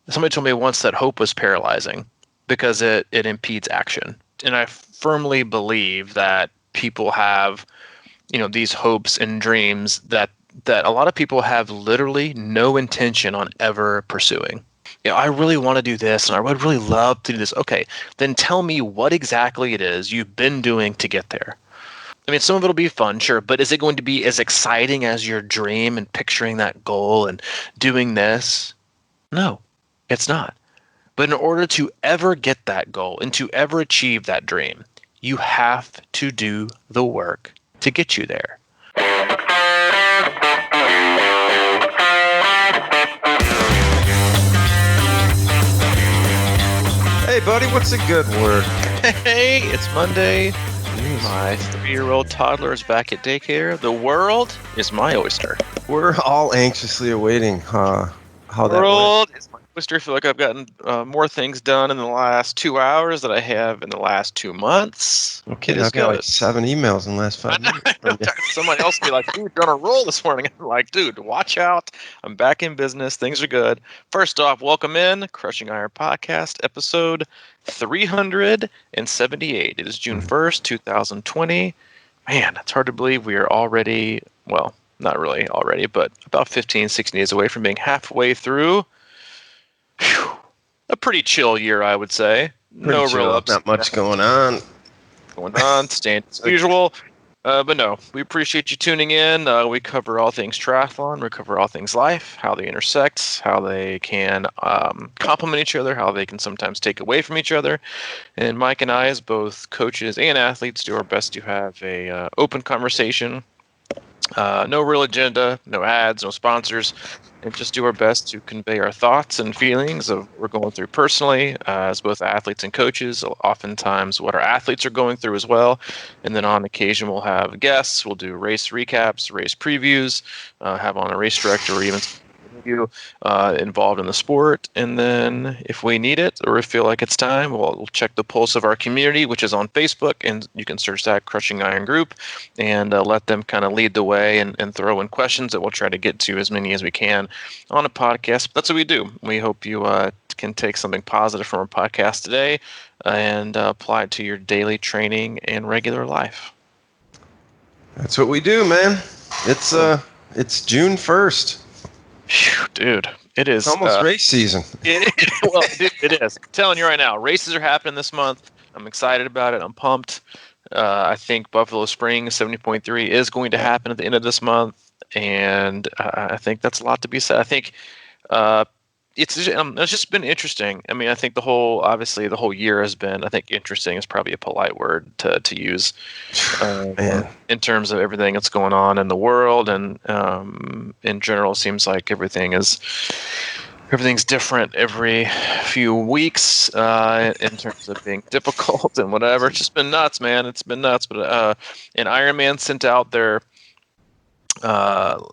Somebody told me once that hope was paralyzing because it impedes action. And I firmly believe that people have, these hopes and dreams that a lot of people have literally no intention on ever pursuing. I really want to do this and I would really love to do this. Okay, then tell me what exactly it is you've been doing to get there. I mean, some of it'll be fun, sure, but is it going to be as exciting as your dream and picturing that goal and doing this? No, it's not. But in order to ever get that goal and to ever achieve that dream, you have to do the work to get you there. Hey, buddy, what's a good word? Hey, it's Monday. My 3-year-old toddler is back at daycare. The world is my oyster. We're all anxiously awaiting how that world is my oyster. I feel like I've gotten more things done in the last 2 hours than I have in the last 2 months. Okay, I've got like 7 emails in the last 5 minutes. Somebody else be like, dude, you're on a roll this morning. I'm like, dude, watch out. I'm back in business. Things are good. First off, welcome in Crushing Iron Podcast, episode 378. It is June 1st, 2020. Man, it's hard to believe we are already, well, not really already, but about 15, 16 days away from being halfway through. Whew, a pretty chill year, I would say. Pretty no chill. real ups. Not much going on. Staying as usual. But no, we appreciate you tuning in. We cover all things triathlon. We cover all things life, how they intersect, how they can complement each other, how they can sometimes take away from each other. And Mike and I, as both coaches and athletes, do our best to have a open conversation. No real agenda, no ads, no sponsors, and just do our best to convey our thoughts and feelings of what we're going through personally as both athletes and coaches, oftentimes what our athletes are going through as well. And then on occasion, we'll have guests, we'll do race recaps, race previews, have on a race director or even you involved in the sport. And then if we need it or feel like it's time, we'll check the pulse of our community, which is on Facebook, and you can search that Crushing Iron Group and let them kind of lead the way and throw in questions that we'll try to get to as many as we can on a podcast. That's what we do. We hope you can take something positive from our podcast today and apply it to your daily training and regular life. That's what we do, man. It's June 1st. Phew, dude, it is. It's almost race season. It is. I'm telling you right now, races are happening this month. I'm excited about it. I'm pumped. I think Buffalo Springs 70.3 is going to happen at the end of this month, and I think that's a lot to be said. I think it's just been interesting. I mean, I think the whole year has been, I think interesting is probably a polite word to use in terms of everything that's going on in the world. And in general, it seems like everything's different every few weeks in terms of being difficult and whatever. It's just been nuts, man. It's been nuts. But and Ironman sent out their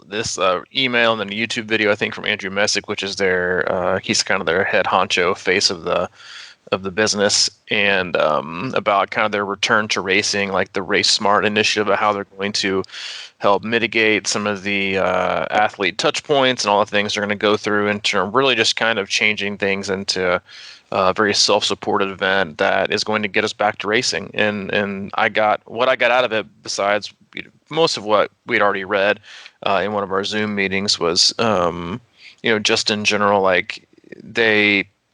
this email and then a YouTube video, I think, from Andrew Messick, which is he's kind of their head honcho face of the business, and about kind of their return to racing, like the Race Smart initiative, of how they're going to help mitigate some of the athlete touch points and all the things they're going to go through in terms really just kind of changing things into a very self-supported event that is going to get us back to racing. And I got out of it, besides most of what we'd already read in one of our Zoom meetings, was just in general, like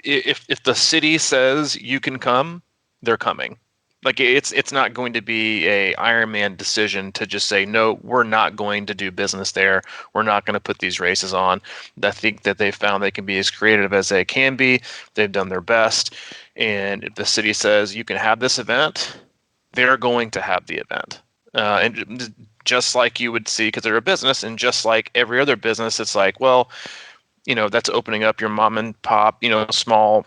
if the city says you can come, they're coming. Like it's not going to be a Ironman decision to just say, no, we're not going to do business there. We're not going to put these races on. I think that they found they can be as creative as they can be. They've done their best. And if the city says you can have this event, they're going to have the event. And just like you would see, because they're a business, and just like every other business, it's like, well, that's opening up your mom and pop, small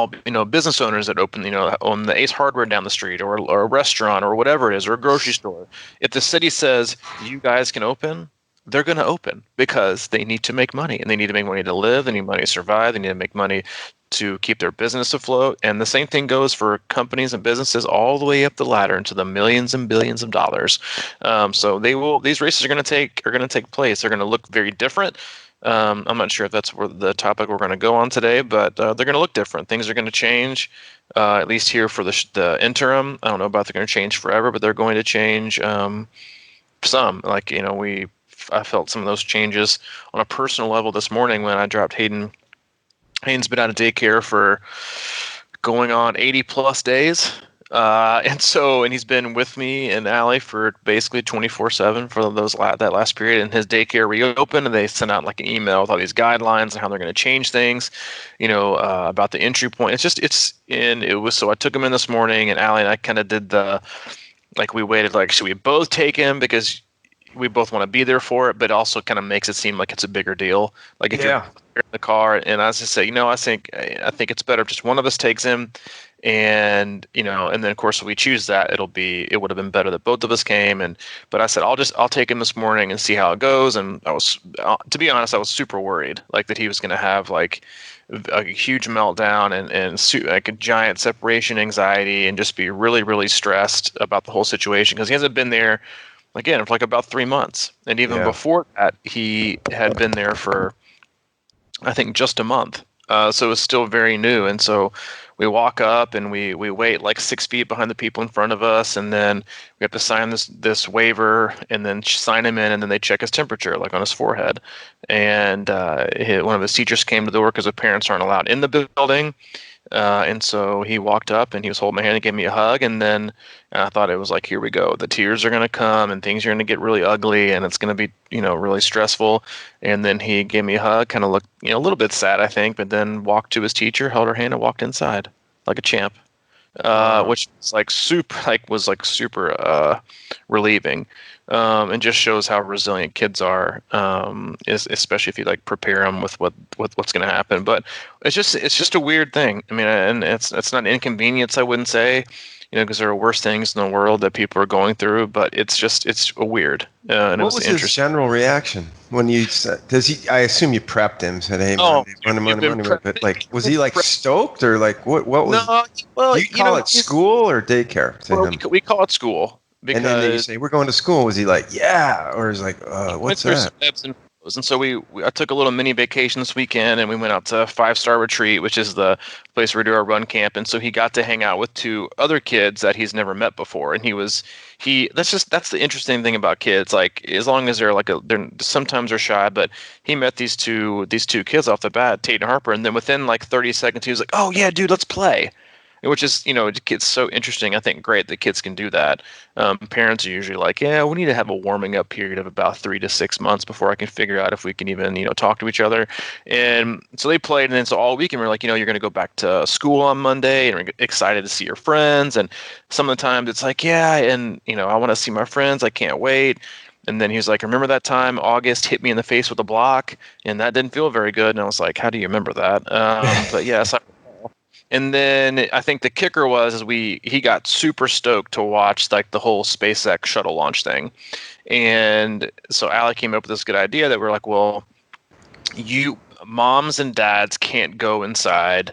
business owners that own the Ace Hardware down the street, or a restaurant, or whatever it is, or a grocery store. If the city says you guys can open, they're going to open because they need to make money, and they need to make money to live. They need money to survive. They need to make money to keep their business afloat. And the same thing goes for companies and businesses all the way up the ladder into the millions and billions of dollars. So these races are going to take place. They're going to look very different. I'm not sure if that's where the topic we're going to go on today, but they're going to look different. Things are going to change, at least here for the interim. I don't know about they're going to change forever, but they're going to change some. Like, I felt some of those changes on a personal level this morning when I dropped Hayden. Hayden's been out of daycare for going on 80 plus days. And he's been with me and Allie for basically 24/7 for that last period. And his daycare reopened, and they sent out like an email with all these guidelines and how they're going to change things, about the entry point. So I took him in this morning, and Allie and I kind of did we waited, like, should we both take him because we both want to be there for it, but also kind of makes it seem like it's a bigger deal. Like if you're in the car, and I just say, I think it's better if just one of us takes him, and and then of course if we choose that, it would have been better that both of us came. But I said I'll take him this morning and see how it goes. And I was, to be honest, I was super worried, like that he was going to have like a huge meltdown and like a giant separation anxiety and just be really, really stressed about the whole situation, because he hasn't been there again for like about 3 months. And even before that, he had been there for, I think, just a month. So it was still very new. And so we walk up and we wait like 6 feet behind the people in front of us. And then we have to sign this waiver and then sign him in. And then they check his temperature, like on his forehead. And one of his teachers came to the door because the parents aren't allowed in the building. And so he walked up and he was holding my hand and gave me a hug. And then I thought it was like, here we go. The tears are going to come and things are going to get really ugly and it's going to be, really stressful. And then he gave me a hug, kind of looked, a little bit sad, I think, but then walked to his teacher, held her hand, and walked inside like a champ, which was super relieving. And just shows how resilient kids are, especially if you like prepare them with what's going to happen. But it's just a weird thing. I mean, and it's not an inconvenience, I wouldn't say, because there are worse things in the world that people are going through. But it's weird. And what was his general reaction when you said? I assume you prepped him, said, "Hey, Monday," but like, was he like stoked or like what was? No, well, do you call it school or daycare to him? We call it school. Because, and then you say, we're going to school. Was he like, yeah? Or is like, what's that? Ebbs and flows. And so I took a little mini vacation this weekend, and we went out to 5 Star Retreat, which is the place where we do our run camp. And so he got to hang out with 2 other kids that he's never met before. And that's the interesting thing about kids. Like, as long as they're sometimes they're shy, but he met these two kids off the bat, Tate and Harper. And then within like 30 seconds, he was like, oh yeah, dude, let's play. Which is, it's so interesting. I think great that kids can do that. Parents are usually like, yeah, we need to have a warming up period of about 3 to 6 months before I can figure out if we can even, talk to each other. And so they played, and then so all weekend we're like, you're going to go back to school on Monday, and we're excited to see your friends. And some of the times it's like, yeah, and I want to see my friends. I can't wait. And then he was like, remember that time August hit me in the face with a block, and that didn't feel very good. And I was like, how do you remember that? But yes. And then I think the kicker was he got super stoked to watch like the whole SpaceX shuttle launch thing. And so Alec came up with this good idea that we're like, well, moms and dads can't go inside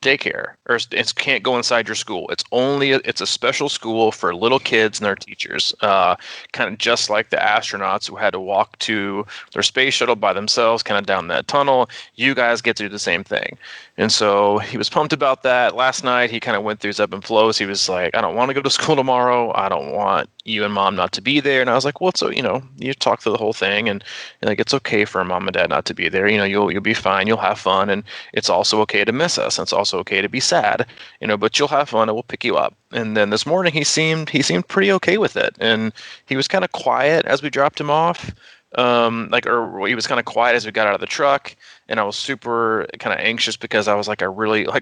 daycare, or it can't go inside your school. It's a special school for little kids and their teachers, kind of just like the astronauts who had to walk to their space shuttle by themselves, kind of down that tunnel. You guys get to do the same thing. And so he was pumped about that. Last night he kind of went through his ebb and flows. He was like, I don't want to go to school tomorrow. I don't want you and mom not to be there. And I was like, well, so you talk through the whole thing, and like, it's okay for mom and dad not to be there. You'll be fine. You'll have fun, and it's also okay to miss us. And it's also okay to be sad, but you'll have fun and we'll pick you up. And then this morning he seemed pretty okay with it, and he was kind of quiet as we dropped him off. Or he was kind of quiet as we got out of the truck, and I was super kind of anxious because I was like,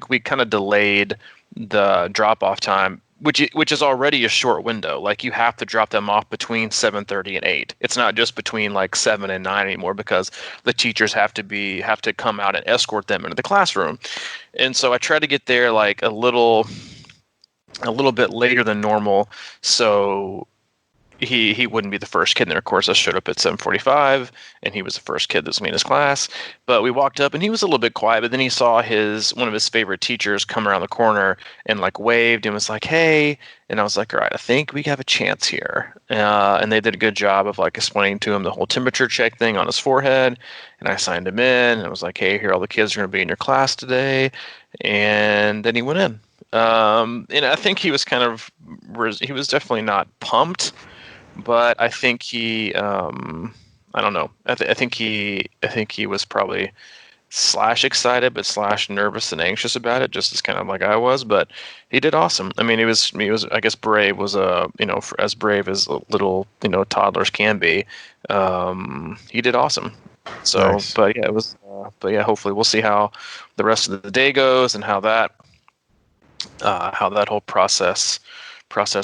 we kind of delayed the drop off time, which is already a short window. Like, you have to drop them off between 7:30 and 8. It's not just between like 7 and 9 anymore, because the teachers have to come out and escort them into the classroom. And so I tried to get there like a little bit later than normal, so he wouldn't be the first kid in there. Of course, I showed up at 7:45, and he was the first kid that was in his class. But we walked up, and he was a little bit quiet. But then he saw one of his favorite teachers come around the corner and like waved and was like, "Hey!" And I was like, "All right, I think we have a chance here." And they did a good job of like explaining to him the whole temperature check thing on his forehead. And I signed him in, and I was like, "Hey, here, all the kids are going to be in your class today." And then he went in. And I think he was he was definitely not pumped, but I think I don't know. I think he was probably / excited, but / nervous and anxious about it, just as kind of like I was. But he did awesome. I mean, he was. I guess brave was as brave as little toddlers can be. He did awesome. So, Nice. but yeah, it was. But yeah, hopefully we'll see how the rest of the day goes and how that whole process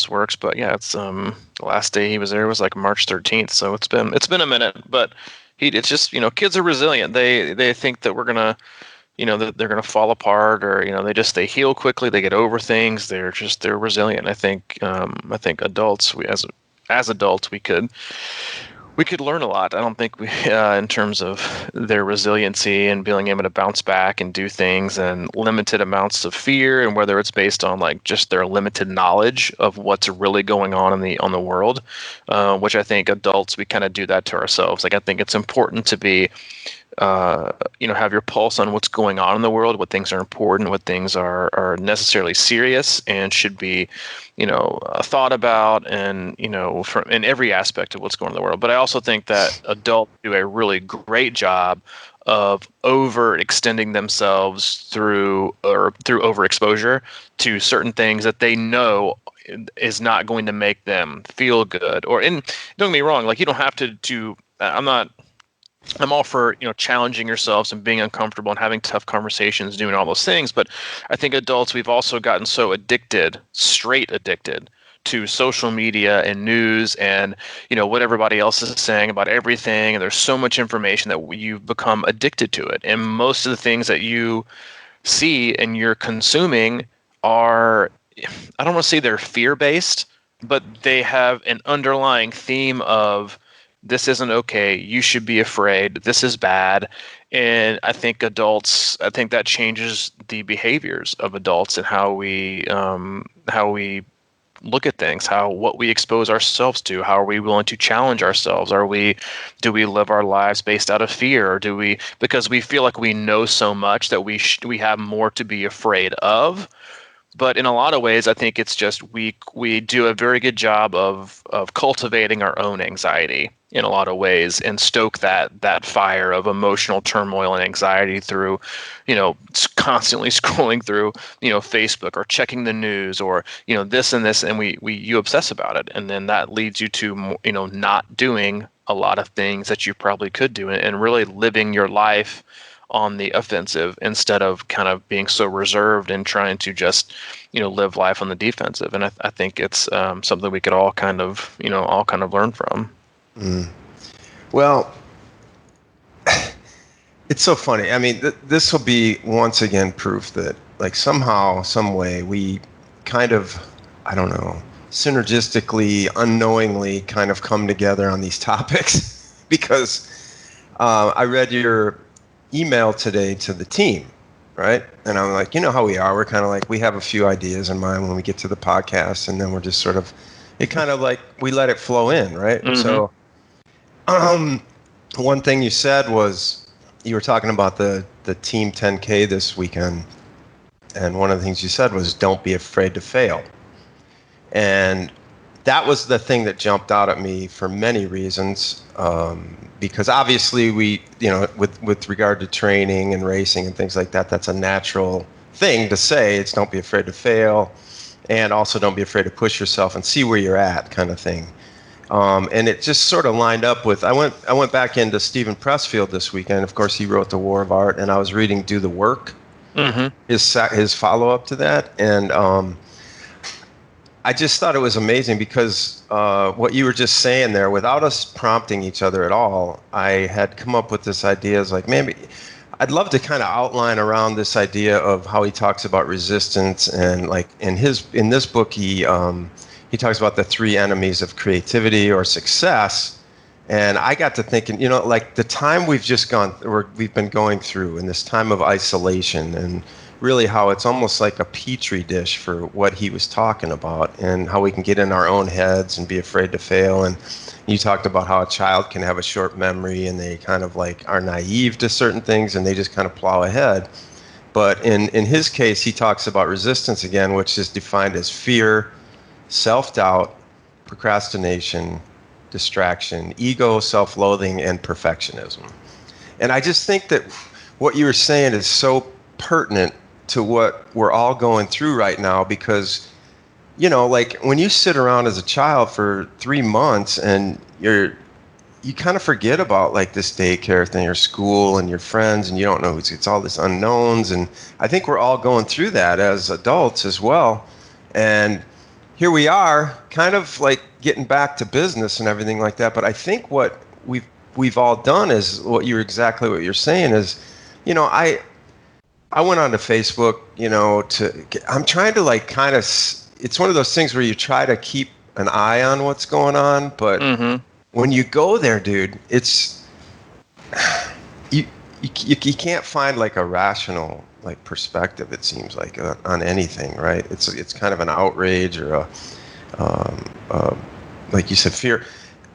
works. But yeah, it's the last day he was there was like March 13th, so it's been a minute. But it's just kids are resilient. They think that we're gonna that they're gonna fall apart, or they heal quickly, they get over things. They're resilient. I think adults, as adults we could learn a lot. I don't think in terms of their resiliency and being able to bounce back and do things, and limited amounts of fear, and whether it's based on like just their limited knowledge of what's really going on on the world, which I think adults, we kind of do that to ourselves. Like I think it's important to be have your pulse on what's going on in the world, what things are important, what things are necessarily serious and should be, thought about, and from in every aspect of what's going on in the world. But I also think that adults do a really great job of overextending themselves through overexposure to certain things that they know is not going to make them feel good. And don't get me wrong, like you don't have to. I'm all for challenging yourselves and being uncomfortable and having tough conversations, doing all those things. But I think adults, we've also gotten so straight addicted to social media and news and what everybody else is saying about everything. And there's so much information that you've become addicted to it. And most of the things that you see and you're consuming are, I don't want to say they're fear-based, but they have an underlying theme of, this isn't okay, you should be afraid, this is bad. And I think that changes the behaviors of adults and how we look at things, what we expose ourselves to, how are we willing to challenge ourselves? Do we live our lives based out of fear, or do we, because we feel like we know so much that we have more to be afraid of? But in a lot of ways, I think it's just we do a very good job of cultivating our own anxiety in a lot of ways, and stoke that fire of emotional turmoil and anxiety through, constantly scrolling through, Facebook, or checking the news, or this and this, and you obsess about it, and then that leads you to not doing a lot of things that you probably could do, and really living your life on the offensive instead of kind of being so reserved and trying to just live life on the defensive. And I think it's something we could all kind of learn from. Well, it's so funny. I mean, this will be once again proof that like somehow, some way, we kind of, I don't know, synergistically, unknowingly kind of come together on these topics because I read your email today to the team, right? And I'm like, how we are. We're kind of like, we have a few ideas in mind when we get to the podcast, and then we're just sort of, it kind of like, we let it flow in, right? Mm-hmm. So one thing you said was, you were talking about the Team 10K this weekend, and one of the things you said was, don't be afraid to fail. And that was the thing that jumped out at me for many reasons, because obviously we, with regard to training and racing and things like that, that's a natural thing to say. It's don't be afraid to fail, and also don't be afraid to push yourself and see where you're at, kind of thing. And it just sort of lined up with, I went back into Stephen Pressfield this weekend. Of course, he wrote The War of Art, and I was reading Do the Work, his follow-up to that, and I just thought it was amazing because what you were just saying there, without us prompting each other at all, I had come up with this idea as like, maybe I'd love to kind of outline around this idea of how he talks about resistance, and like in this book, he he talks about the three enemies of creativity or success. And I got to thinking, like the time we've been going through in this time of isolation, and really how it's almost like a petri dish for what he was talking about, and how we can get in our own heads and be afraid to fail. And you talked about how a child can have a short memory and they kind of like are naive to certain things and they just kind of plow ahead. But in his case, he talks about resistance again, which is defined as fear, self-doubt, procrastination, distraction, ego, self-loathing, and perfectionism. And I just think that what you were saying is so pertinent to what we're all going through right now, because, like when you sit around as a child for 3 months and you kind of forget about like this daycare thing or school and your friends, and you don't know it's all this unknowns. And I think we're all going through that as adults as well. And here we are kind of like getting back to business and everything like that. But I think what we've all done is what you're saying is, I went onto Facebook, I'm trying to like kind of, it's one of those things where you try to keep an eye on what's going on, but when you go there, dude, it's, you can't find like a rational like perspective, it seems like, on anything, right? It's kind of an outrage or like you said, fear.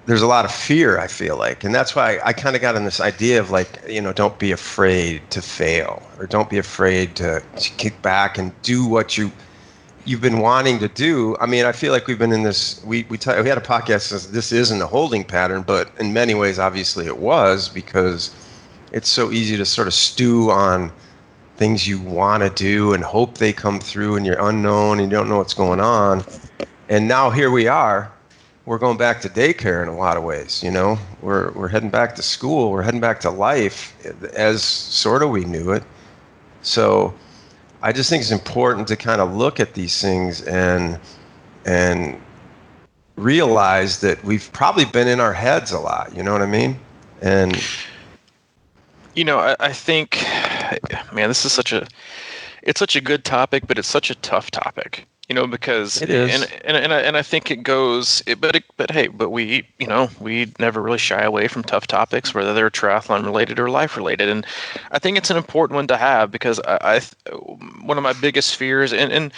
There's a lot of fear, I feel like, and that's why I kind of got in this idea of like, don't be afraid to fail, or don't be afraid to kick back and do what you've been wanting to do. I mean, I feel like we've been in this. We had a podcast that says this isn't a holding pattern, but in many ways, obviously, it was, because it's so easy to sort of stew on things you want to do and hope they come through, and you're unknown and you don't know what's going on. And now here we are. We're going back to daycare in a lot of ways, We're heading back to school. We're heading back to life as sort of we knew it. So I just think it's important to kind of look at these things and realize that we've probably been in our heads a lot, you know what I mean? And I think, man, this is such a good topic, but it's such a tough topic. Because it is. And I think it goes, but we never really shy away from tough topics, whether they're triathlon related or life related. And I think it's an important one to have, because one of my biggest fears, and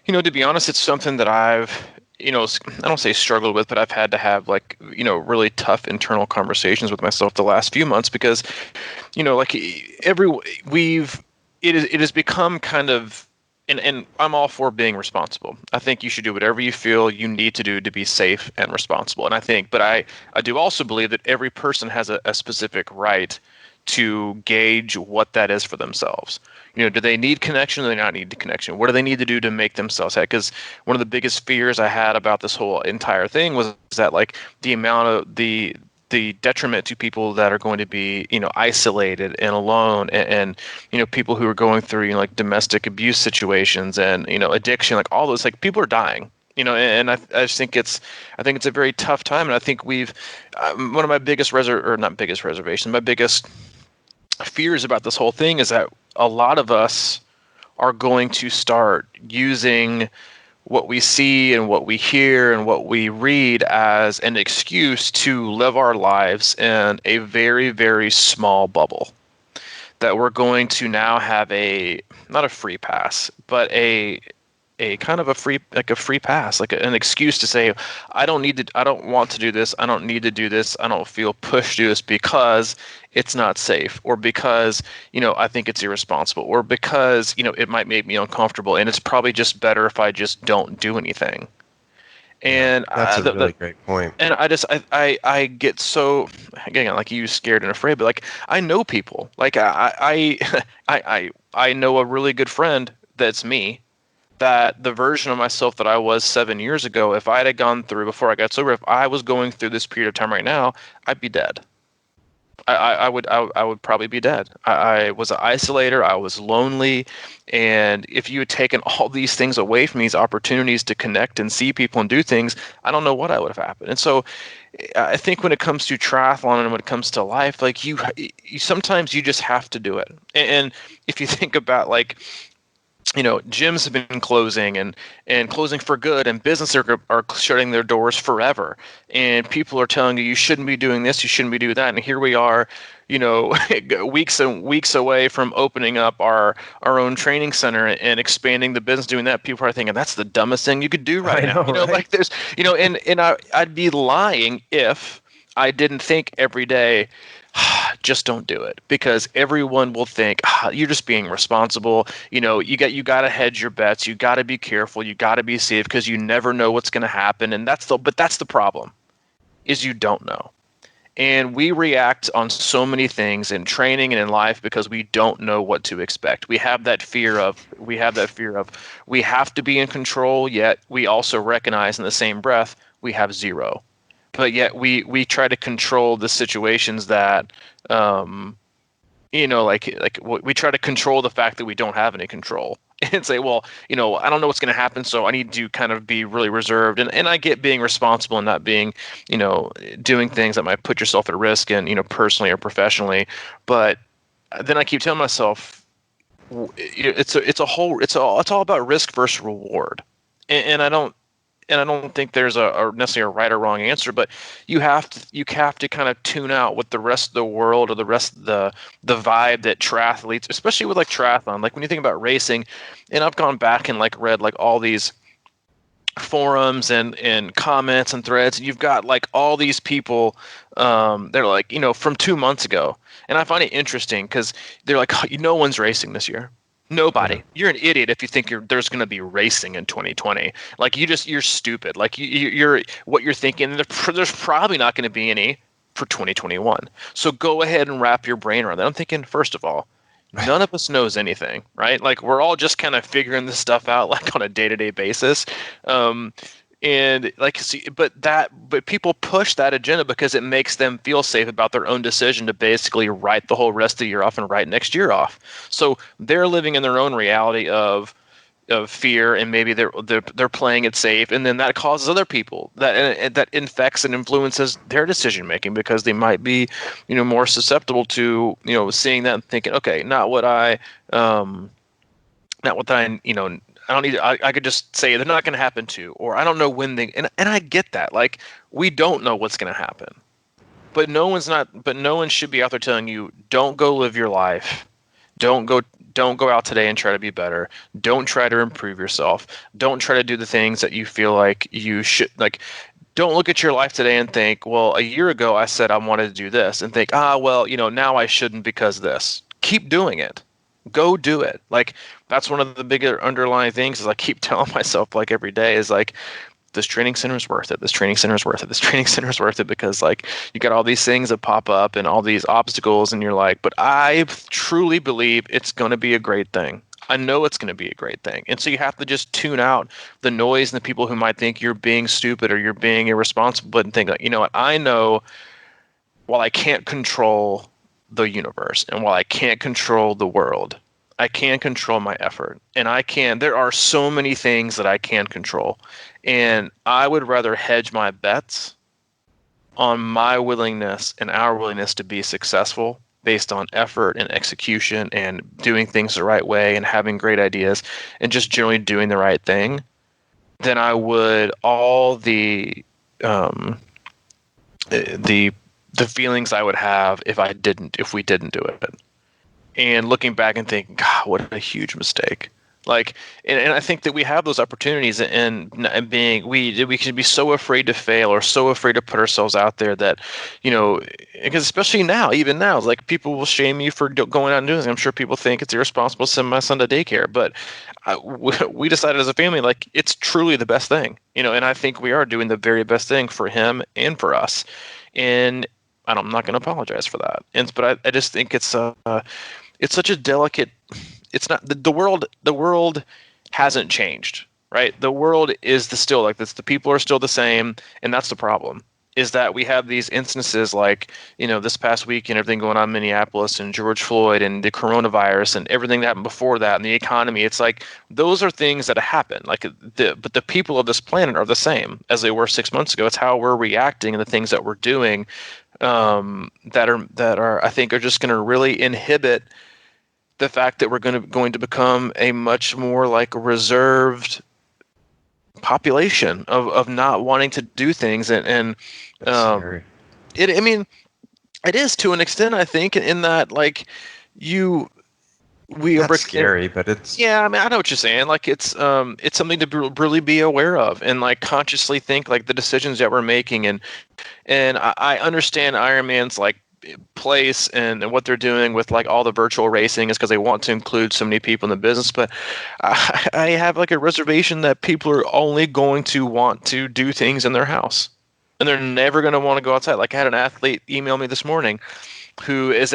to be honest, it's something that I've, I don't say struggled with, but I've had to have like, really tough internal conversations with myself the last few months, because, like it has become kind of, and I'm all for being responsible. I think you should do whatever you feel you need to do to be safe and responsible. And I do also believe that every person has a specific right to gauge what that is for themselves. Do they need connection or do they not need the connection? What do they need to do to make themselves happy? Because one of the biggest fears I had about this whole entire thing was that like the amount of the detriment to people that are going to be, isolated and alone, and people who are going through, like domestic abuse situations and, addiction, like all those, like people are dying, and I just think it's a very tough time. And I think we've, one of my biggest reservations, my biggest fears about this whole thing is that a lot of us are going to start using what we see and what we hear and what we read as an excuse to live our lives in a very, very small bubble. That we're going to now have not a free pass, but a kind of a free pass, like an excuse to say, I don't want to do this. I don't need to do this. I don't feel pushed to do this because it's not safe, or because, I think it's irresponsible, or because, it might make me uncomfortable. And it's probably just better if I just don't do anything. And that's a really great point. And I get so, again, like you, scared and afraid, but like I know people, like I know a really good friend that's me, that the version of myself that I was 7 years ago, if I had gone through, before I got sober, if I was going through this period of time right now, I'd be dead. I would probably be dead. I was an isolator. I was lonely. And if you had taken all these things away from me, these opportunities to connect and see people and do things, I don't know what would have happened. And so I think when it comes to triathlon and when it comes to life, like you sometimes you just have to do it. And if you think about like, gyms have been closing and closing for good, and businesses are shutting their doors forever. And people are telling you shouldn't be doing this, you shouldn't be doing that. And here we are, weeks and weeks away from opening up our own training center and expanding the business, doing that. People are thinking that's the dumbest thing you could do right I now. know, right? Like there's, and I'd be lying if I didn't think every day, just don't do it, because everyone will think you're just being responsible. You got to hedge your bets. You got to be careful. You got to be safe, because you never know what's going to happen. And that's the problem, is you don't know. And we react on so many things in training and in life because we don't know what to expect. We have that fear of we have to be in control, yet we also recognize in the same breath we have zero. But yet we try to control the situations that we try to control the fact that we don't have any control, and say, well, I don't know what's going to happen, so I need to kind of be really reserved. And I get being responsible and not being, doing things that might put yourself at risk, and personally or professionally. But then I keep telling myself, it's all about risk versus reward, and I don't. And I don't think there's a necessarily a right or wrong answer, but you have to kind of tune out what the rest of the world or the rest of the vibe that triathletes, especially with like triathlon, like when you think about racing. And I've gone back and like read like all these forums and comments and threads, and you've got like all these people, they're like, from 2 months ago. And I find it interesting because they're like, no one's racing this year. Nobody. Yeah. You're an idiot if you think there's going to be racing in 2020. Like you're stupid. Like you're what you're thinking. There's probably not going to be any for 2021. So go ahead and wrap your brain around that. I'm thinking, first of all, none of us knows anything, right? Like we're all just kind of figuring this stuff out like on a day-to-day basis. And like, see, but people push that agenda because it makes them feel safe about their own decision to basically write the whole rest of the year off and write next year off. So they're living in their own reality of fear, and maybe they're playing it safe, and then that causes other people that infects and influences their decision making, because they might be more susceptible to seeing that and thinking, okay, not what I don't need. I could just say they're not going to happen to, or I don't know when they. And I get that. Like we don't know what's going to happen, but no one should be out there telling you, don't go live your life, don't go out today and try to be better, don't try to improve yourself, don't try to do the things that you feel like you should. Like, don't look at your life today and think, well, a year ago I said I wanted to do this, and think, well, now I shouldn't because of this. Keep doing it. Go do it. Like that's one of the bigger underlying things, is I keep telling myself like every day is like, this training center is worth it. This training center is worth it. This training center is worth it, because like you got all these things that pop up and all these obstacles, and you're like, but I truly believe it's going to be a great thing. I know it's going to be a great thing. And so you have to just tune out the noise and the people who might think you're being stupid or you're being irresponsible, but think like, you know what, I know, while I can't control the universe, and while I can't control the world, I can control my effort. And there are so many things that I can control. And I would rather hedge my bets on my willingness and our willingness to be successful based on effort and execution and doing things the right way and having great ideas and just generally doing the right thing, than I would all the feelings I would have if we didn't do it. And looking back and thinking, God, what a huge mistake. Like, and I think that we have those opportunities, and we can be so afraid to fail or so afraid to put ourselves out there that, because especially now, even now, it's like people will shame you for going out and doing this. I'm sure people think it's irresponsible to send my son to daycare, but we decided as a family, like, it's truly the best thing, and I think we are doing the very best thing for him and for us. And I'm not going to apologize for that. But I just think it's such a delicate. It's not the world. The world hasn't changed, right? The world is still like this. The people are still the same, and that's the problem. Is that we have these instances like this past week and everything going on in Minneapolis and George Floyd and the coronavirus and everything that happened before that and the economy. It's like those are things that happen. Like but the people of this planet are the same as they were 6 months ago. It's how we're reacting and the things that we're doing that are I think are just going to really inhibit the fact that we're going to become a much more like reserved population of not wanting to do things, and That's scary. I mean, it is to an extent, I think, in that like you we are That's scary, but it's yeah, I mean, I know what you're saying. Like it's something to really be aware of, and like consciously think like the decisions that we're making, and I understand Ironman's like place and what they're doing with like all the virtual racing is because they want to include so many people in the business, but I have like a reservation that people are only going to want to do things in their house, and they're never going to want to go outside. Like I had an athlete email me this morning who is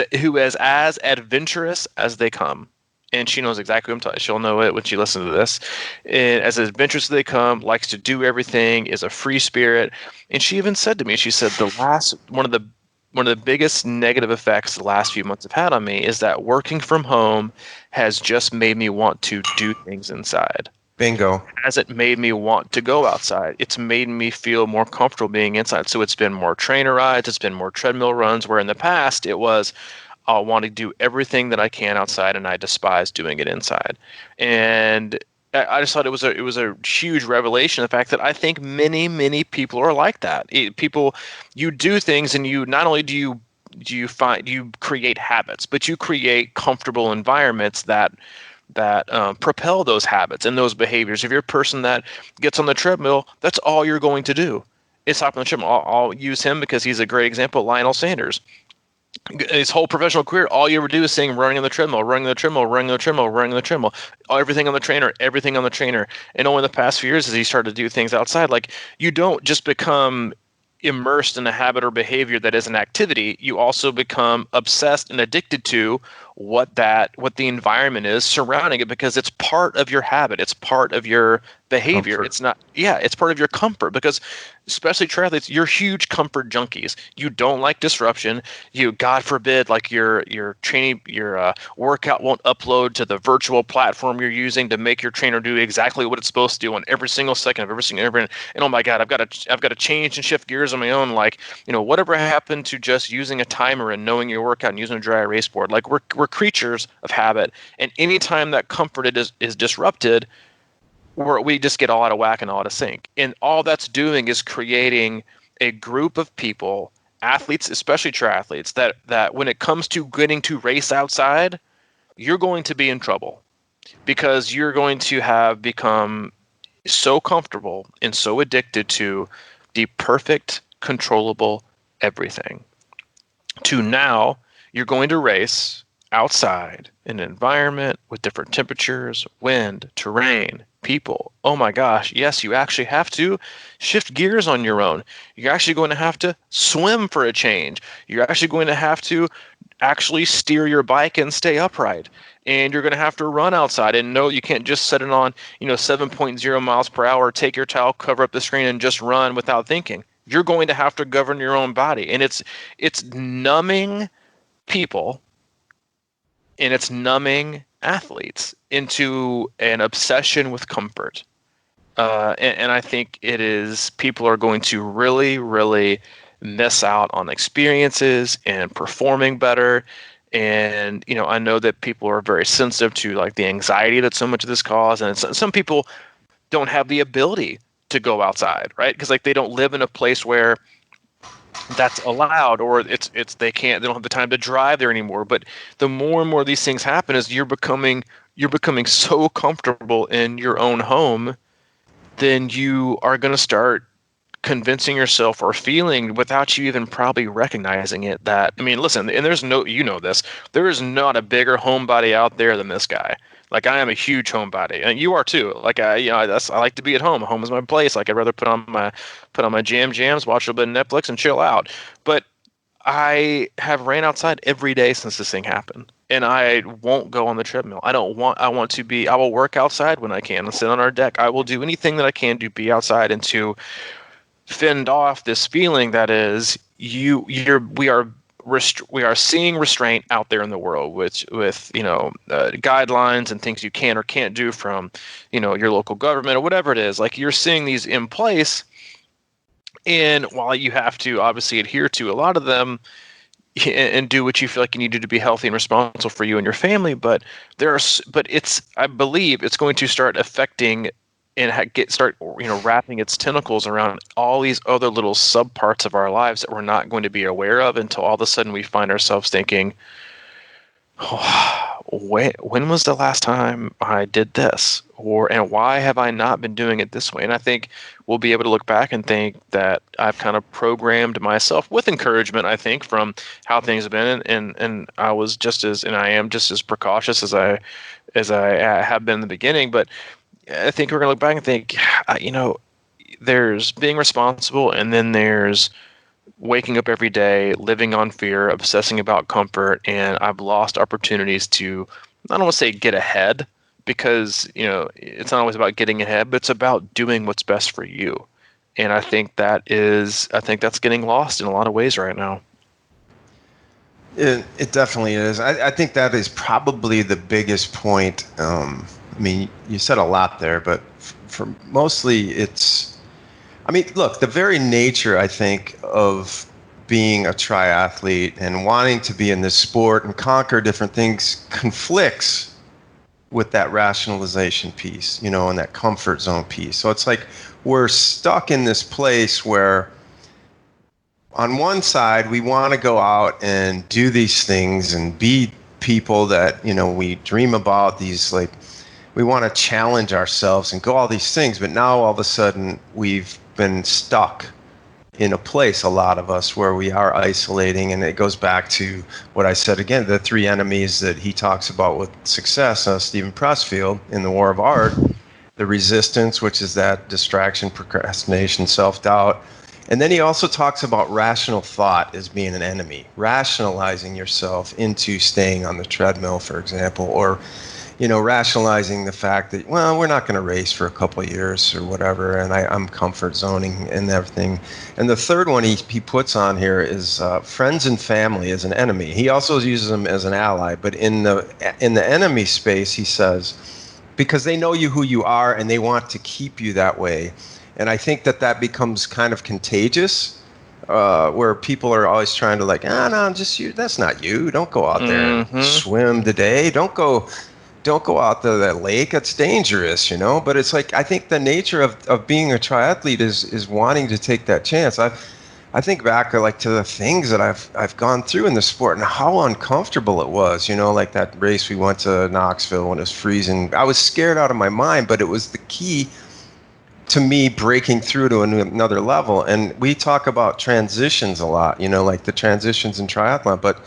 as adventurous as they come. And she knows exactly what I'm talking. She'll know it when she listens to this. And as adventurous as they come, likes to do everything, is a free spirit. And she even said to me, she said one of the biggest negative effects the last few months have had on me is that working from home has just made me want to do things inside. bingo. Hasn't made me want to go outside. It's made me feel more comfortable being inside. So it's been more trainer rides, it's been more treadmill runs, where in the past it was I want to do everything that I can outside, and I despise doing it inside. And I just thought it was a huge revelation. The fact that I think many people are like that. People, you do things, and you not only do you create habits, but you create comfortable environments that propel those habits and those behaviors. If you're a person that gets on the treadmill, that's all you're going to do. Is hop on the treadmill. I'll use him because he's a great example. Lionel Sanders. His whole professional career, all you ever do is saying running on the treadmill, running on the treadmill, running on the treadmill, running on the treadmill, everything on the trainer, everything on the trainer. And only in the past few years, as he started to do things outside, like you don't just become immersed in a habit or behavior that is an activity, you also become obsessed and addicted to what the environment is surrounding it, because it's part of your habit, it's part of your behavior. Comfort. It's not, yeah, it's part of your comfort, because especially triathletes, you're huge comfort junkies. You don't like disruption. You, God forbid, like your training, your workout won't upload to the virtual platform you're using to make your trainer do exactly what it's supposed to do on every single second of and oh my God, I've got to change and shift gears on my own. Like, whatever happened to just using a timer and knowing your workout and using a dry erase board? Like we're creatures of habit, and anytime that comfort is disrupted, we just get all out of whack and all out of sync. And all that's doing is creating a group of people, athletes, especially triathletes, that when it comes to getting to race outside, you're going to be in trouble, because you're going to have become so comfortable and so addicted to the perfect, controllable everything. To now, you're going to race outside in an environment with different temperatures, wind, terrain, people. Oh my gosh, yes, you actually have to shift gears on your own. You're actually going to have to swim for a change. You're actually going to have to actually steer your bike and stay upright. And you're going to have to run outside, and no, you can't just set it on, 7.0 miles per hour, take your towel, cover up the screen, and just run without thinking. You're going to have to govern your own body. And it's numbing people, and it's numbing athletes into an obsession with comfort. And I think people are going to really, really miss out on experiences and performing better. And, I know that people are very sensitive to like the anxiety that so much of this causes. And some people don't have the ability to go outside, right? Because like they don't live in a place where that's allowed, or they don't have the time to drive there anymore. But the more and more these things happen, is you're becoming so comfortable in your own home, then you are going to start convincing yourself or feeling, without you even probably recognizing it, that, I mean, listen, and there is not a bigger homebody out there than this guy. Like, I am a huge homebody, and you are too. Like, I like to be at home. Home is my place. Like, I'd rather put on my jams, watch a little bit of Netflix, and chill out. But I have ran outside every day since this thing happened, and I won't go on the treadmill. I will work outside when I can and sit on our deck. I will do anything that I can to be outside and to fend off this feeling that is we are seeing restraint out there in the world with guidelines and things you can or can't do from your local government or whatever it is. Like, you're seeing these in place, and while you have to obviously adhere to a lot of them, and do what you feel like you need to be healthy and responsible for you and your family. But I believe it's going to start affecting and start wrapping its tentacles around all these other little sub parts of our lives that we're not going to be aware of until all of a sudden we find ourselves thinking, when was the last time I did this? And why have I not been doing it this way? And I think we'll be able to look back and think that I've kind of programmed myself with encouragement, I think, from how things have been. And I was and I am just as precautious as I have been in the beginning. But I think we're going to look back and think, there's being responsible, and then there's waking up every day, living on fear, obsessing about comfort, and I've lost opportunities to, I don't want to say get ahead, because it's not always about getting ahead, but it's about doing what's best for you. And I think that's getting lost in a lot of ways right now. It definitely is. I think that is probably the biggest point. I mean, you said a lot there, but for mostly it's, I mean, look, the very nature, I think, of being a triathlete and wanting to be in this sport and conquer different things conflicts with that rationalization piece, and that comfort zone piece. So it's like we're stuck in this place where on one side, we want to go out and do these things and be people that, we dream about, these, like, we want to challenge ourselves and go all these things. But now all of a sudden we've been stuck in a place, a lot of us, where we are isolating. And it goes back to what I said again, the three enemies that he talks about with success, Stephen Pressfield, in The War of Art. The resistance, which is that distraction, procrastination, self-doubt. And then he also talks about rational thought as being an enemy, rationalizing yourself into staying on the treadmill, for example, or rationalizing the fact that, well, we're not going to race for a couple of years or whatever, and I'm comfort zoning and everything. And the third one he puts on here is friends and family as an enemy. He also uses them as an ally, but in the enemy space, he says, because they know you who you are and they want to keep you that way. And I think that becomes kind of contagious, where people are always trying to no, just you. That's not you. Don't go out there and swim today. Don't go out to that lake. It's dangerous, But it's like, I think the nature of being a triathlete is wanting to take that chance. I think back to the things that I've gone through in the sport and how uncomfortable it was, like that race we went to Knoxville when it was freezing. I was scared out of my mind, but it was the key to me breaking through to another level. And we talk about transitions a lot, like the transitions in triathlon, but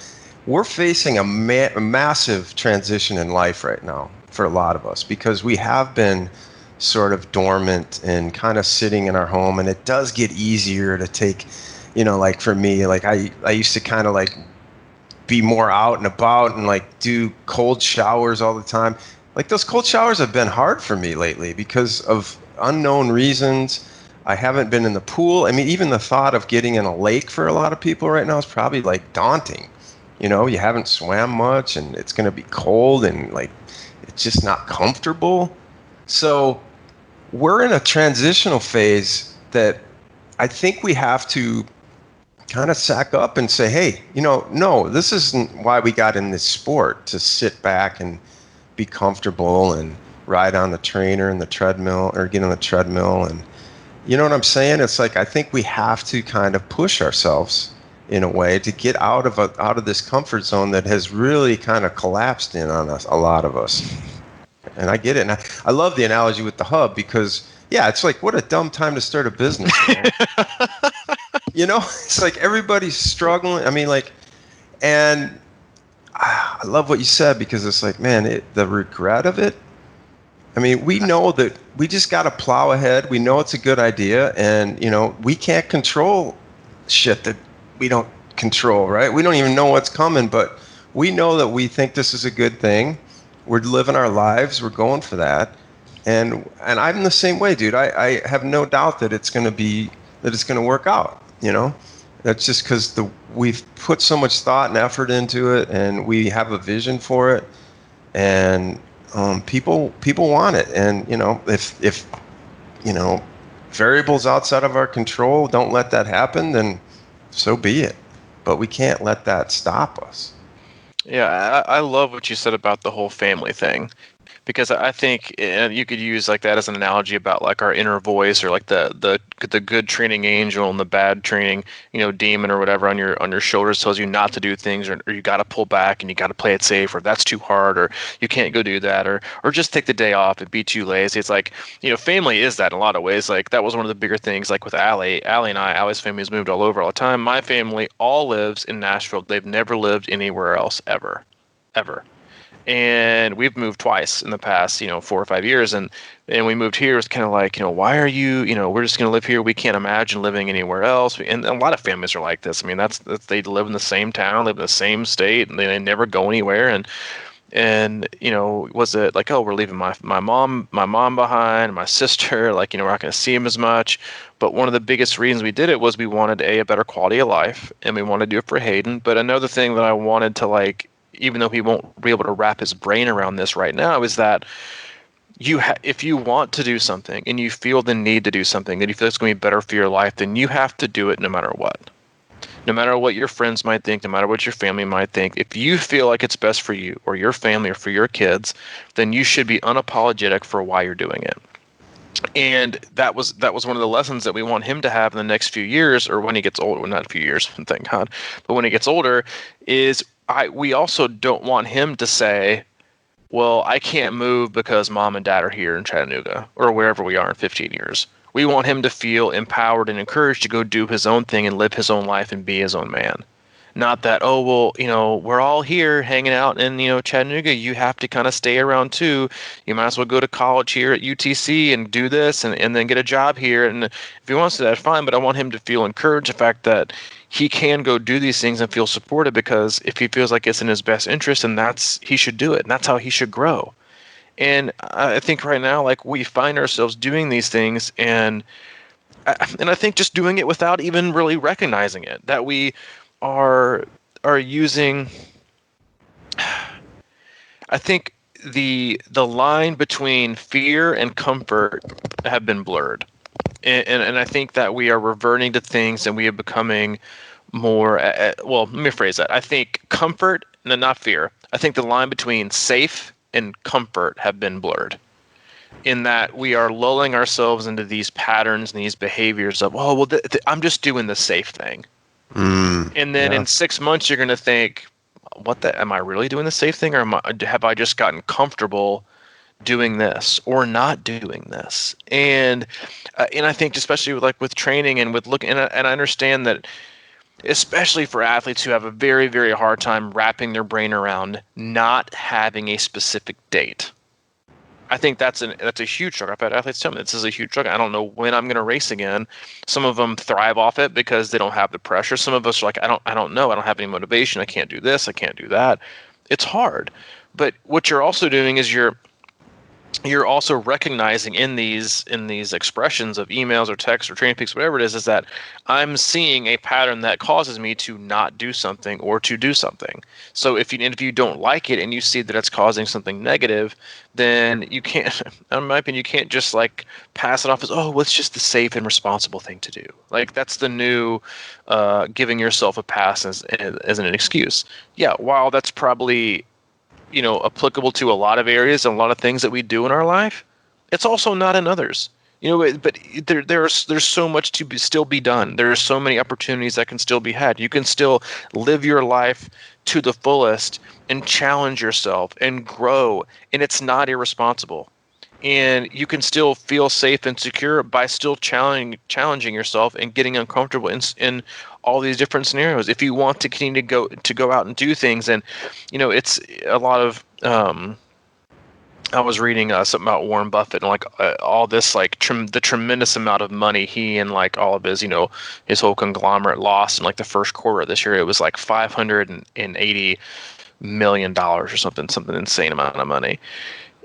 we're facing a massive transition in life right now for a lot of us, because we have been sort of dormant and kind of sitting in our home. And it does get easier to take, like for me, like I used to kind of be more out and about and do cold showers all the time. Like those cold showers have been hard for me lately because of unknown reasons. I haven't been in the pool. I mean, even the thought of getting in a lake for a lot of people right now is probably daunting. You haven't swam much and it's going to be cold and it's just not comfortable. So we're in a transitional phase that I think we have to kind of sack up and say, hey, no, this isn't why we got in this sport, to sit back and be comfortable and ride on the trainer and the treadmill, or get on the treadmill. And you know what I'm saying? It's like, I think we have to kind of push ourselves in a way to get out of this comfort zone that has really kind of collapsed in on us, a lot of us. And I get it. And I love the analogy with the hub, because it's like, what a dumb time to start a business. It's like everybody's struggling. I mean, and I love what you said, because it's like, man, the regret of it. I mean, we know that we just got to plow ahead. We know it's a good idea, and we can't control shit that we don't control, right? We don't even know what's coming, but we know that we think this is a good thing. We're living our lives. We're going for that, and I'm the same way, dude. I have no doubt that it's going to work out. That's just because we've put so much thought and effort into it, and we have a vision for it, and people want it. And if variables outside of our control don't let that happen, then so be it. but we can't let that stop us. Yeah, I love what you said about the whole family thing, because I think you could use like that as an analogy about like our inner voice, or like the good training angel and the bad training, demon or whatever on your shoulders tells you not to do things, or you got to pull back and you got to play it safe, or that's too hard, or you can't go do that, or just take the day off and be too lazy. It's like, family is that in a lot of ways. Like that was one of the bigger things, like with Allie and Allie's family has moved all over all the time. My family all lives in Nashville. They've never lived anywhere else ever. And we've moved twice in the past 4 or 5 years, and we moved here. It's kind of like, why are you, we're just going to live here, we can't imagine living anywhere else. And a lot of families are like this. I mean, that's they live in the same town, live in the same state, and they never go anywhere. And was it like, oh, we're leaving my mom behind, my sister, like, we're not going to see him as much. But one of the biggest reasons we did it was we wanted a better quality of life, and we wanted to do it for Hayden. But another thing that I wanted to, like, even though he won't be able to wrap his brain around this right now, is that if you want to do something and you feel the need to do something, that you feel it's going to be better for your life, then you have to do it no matter what. No matter what your friends might think, no matter what your family might think, if you feel like it's best for you or your family or for your kids, then you should be unapologetic for why you're doing it. And that was one of the lessons that we want him to have in the next few years, or when he gets older. Well, not a few years, thank God, but when he gets older, is we also don't want him to say, well, I can't move because mom and dad are here in Chattanooga or wherever we are in 15 years. We want him to feel empowered and encouraged to go do his own thing and live his own life and be his own man. Not that, oh, well, we're all here hanging out in, Chattanooga. You have to kind of stay around too. You might as well go to college here at UTC and do this and then get a job here. And if he wants to, that's fine. But I want him to feel encouraged, the fact that he can go do these things and feel supported, because if he feels like it's in his best interest, and he should do it. And that's how he should grow. And I think right now, like, we find ourselves doing these things, and I think just doing it without even really recognizing it, that we are using. I think the line between fear and comfort have been blurred, and I think that we are reverting to things, and we are becoming more. Well, let me phrase that. I think comfort, no, not fear. I think the line between safe and comfort have been blurred, in that we are lulling ourselves into these patterns and these behaviors of, oh, well, I'm just doing the safe thing. And then in 6 months, you're going to think, am I really doing the safe thing? Or have I just gotten comfortable doing this or not doing this? And I think especially with training and with looking, and I understand that, especially for athletes who have a very, very hard time wrapping their brain around not having a specific date. I think that's a huge struggle. I've had athletes tell me this is a huge struggle. I don't know when I'm going to race again. Some of them thrive off it because they don't have the pressure. Some of us are like, I don't know. I don't have any motivation. I can't do this. I can't do that. It's hard. But what you're also doing is you're also recognizing in these expressions of emails or texts or training peaks, whatever it is that I'm seeing a pattern that causes me to not do something or to do something. So if you don't like it and you see that it's causing something negative, then you can't, in my opinion, you can't just like pass it off as, oh, well, it's just the safe and responsible thing to do. Like that's the new giving yourself a pass as an excuse. Yeah, while that's probably applicable to a lot of areas and a lot of things that we do in our life, it's also not in others. But there's so much to still be done. There are so many opportunities that can still be had. You can still live your life to the fullest and challenge yourself and grow, and it's not irresponsible. And you can still feel safe and secure by still challenging yourself and getting uncomfortable in all these different scenarios. If you want to continue to go out and do things, and it's a lot of. I was reading something about Warren Buffett and all this the tremendous amount of money he and all of his his whole conglomerate lost in the first quarter of this year. It was like $580 million or something insane amount of money.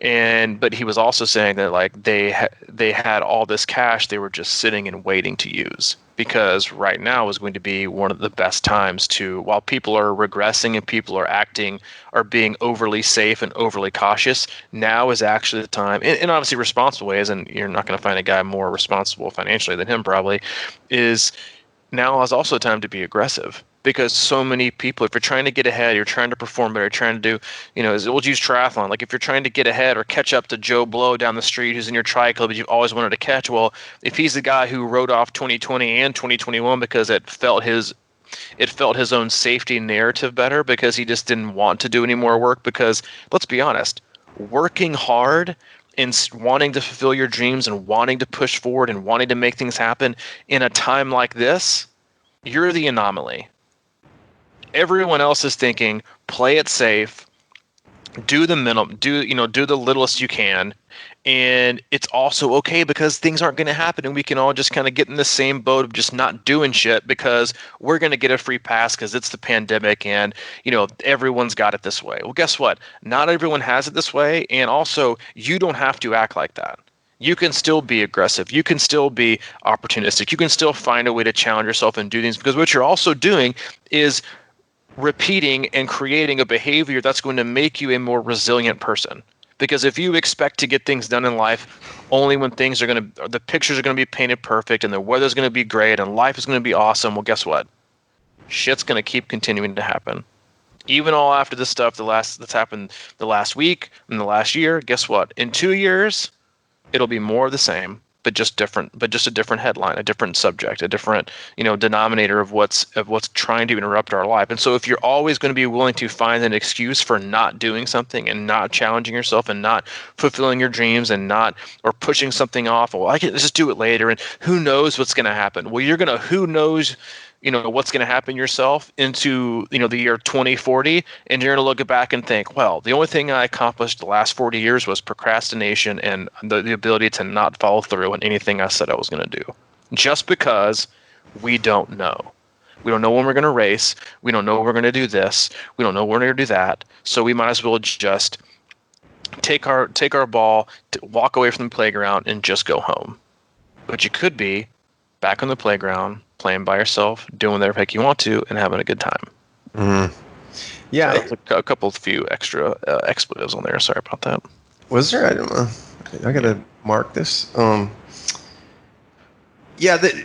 But he was also saying that they had all this cash they were just sitting and waiting to use, because right now is going to be one of the best times while people are regressing and people are being overly safe and overly cautious, now is actually the time, in obviously responsible ways, and you're not going to find a guy more responsible financially than him probably, is now is also the time to be aggressive. because so many people, if you're trying to get ahead, you're trying to perform better, you're trying to do, we'll use triathlon. Like if you're trying to get ahead or catch up to Joe Blow down the street who's in your tri club that you've always wanted to catch, well, if he's the guy who wrote off 2020 and 2021 because it felt his own safety narrative better, because he just didn't want to do any more work, because let's be honest, working hard and wanting to fulfill your dreams and wanting to push forward and wanting to make things happen in a time like this, you're the anomaly. Everyone else is thinking, play it safe, do the minimum, do the littlest you can, and it's also okay because things aren't going to happen, and we can all just kind of get in the same boat of just not doing shit because we're going to get a free pass because it's the pandemic and everyone's got it this way. Well, guess what? Not everyone has it this way, and also you don't have to act like that. You can still be aggressive. You can still be opportunistic. You can still find a way to challenge yourself and do things, because what you're also doing is repeating and creating a behavior that's going to make you a more resilient person. Because if you expect to get things done in life only when the pictures are going to be painted perfect and the weather's going to be great and life is going to be awesome, well, guess what? Shit's going to keep continuing to happen. Even all after this stuff that's happened the last week and the last year, guess what? In 2 years, it'll be more of the same, but just a different headline, a different subject, a different, denominator of what's trying to interrupt our life. And so if you're always going to be willing to find an excuse for not doing something and not challenging yourself and not fulfilling your dreams and or pushing something off, well, I can just do it later, and who knows what's going to happen. Well, who knows what's going to happen yourself into the year 2040, and you're going to look back and think, well, the only thing I accomplished the last 40 years was procrastination and the ability to not follow through on anything I said I was going to do, just because we don't know. We don't know when we're going to race. We don't know when we're going to do this. We don't know when we're going to do that. So we might as well just take our ball, walk away from the playground, and just go home. But you could be back on the playground, playing by yourself, doing whatever heck you want to, and having a good time. Mm-hmm. Yeah. So a few extra expletives on there. Sorry about that. Was there? I don't know. I got to mark this. Yeah, the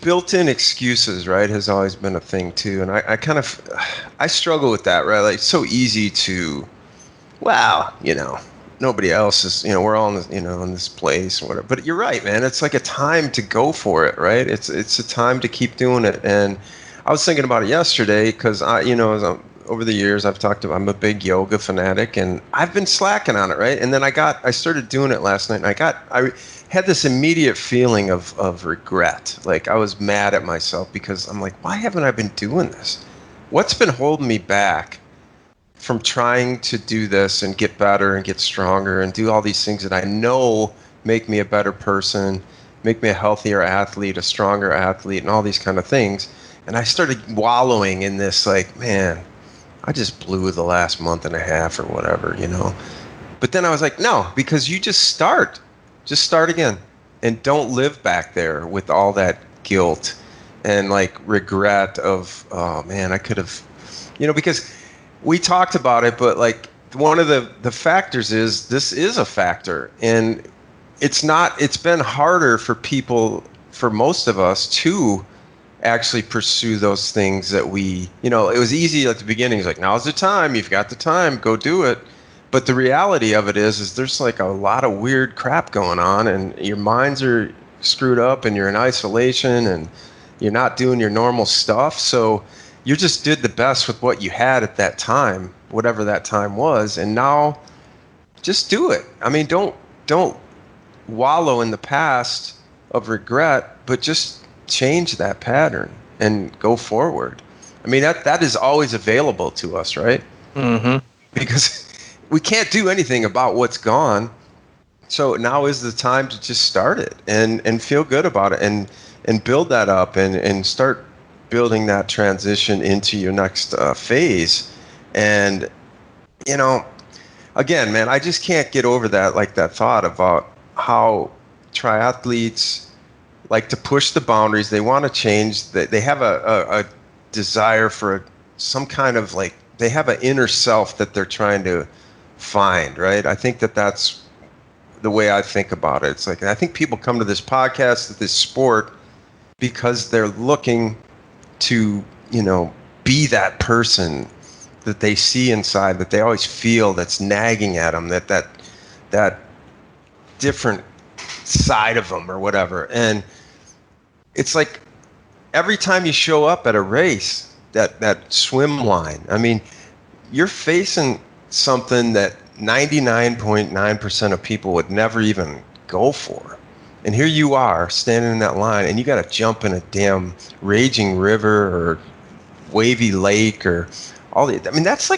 built-in excuses, right, has always been a thing too. And I struggle with that, right? Like, it's so easy to, wow, nobody else is, we're all in this, in this place or whatever. But you're right, man. It's like a time to go for it, right? It's a time to keep doing it. And I was thinking about it yesterday because over the years I'm a big yoga fanatic, and I've been slacking on it, right? And then I started doing it last night, and I had this immediate feeling of regret. Like, I was mad at myself because I'm like, why haven't I been doing this? What's been holding me back from trying to do this and get better and get stronger and do all these things that I know make me a better person, make me a healthier athlete, a stronger athlete, and all these kind of things. And I started wallowing in this, like, man, I just blew the last month and a half or whatever, But then I was like, no, because you just start again, and don't live back there with all that guilt and like regret of, oh man, I could have, because we talked about it, but like one of the factors is this is a factor, and it's been harder for people, for most of us, to actually pursue those things that it was easy at the beginning. It's like, now's the time, you've got the time, go do it. But the reality of it is there's like a lot of weird crap going on, and your minds are screwed up, and you're in isolation, and you're not doing your normal stuff. So you just did the best with what you had at that time, whatever that time was, and now just do it. I mean, don't wallow in the past of regret, but just change that pattern and go forward. I mean, that is always available to us, right? Mm-hmm. Because we can't do anything about what's gone. So now is the time to just start it and feel good about it and build that up and start building that transition into your next phase. And, again, man, I just can't get over that thought about how triathletes like to push the boundaries. They want to change. They have a desire for some kind of, like, they have an inner self that they're trying to find, right? I think that's the way I think about it. It's like, I think people come to this podcast, to this sport, because they're looking to, be that person that they see inside, that they always feel that's nagging at them, that different side of them or whatever. And it's like every time you show up at a race, that swim line, I mean, you're facing something that 99.9% of people would never even go for. And here you are standing in that line, and you got to jump in a damn raging river or wavy lake or all the, I mean, that's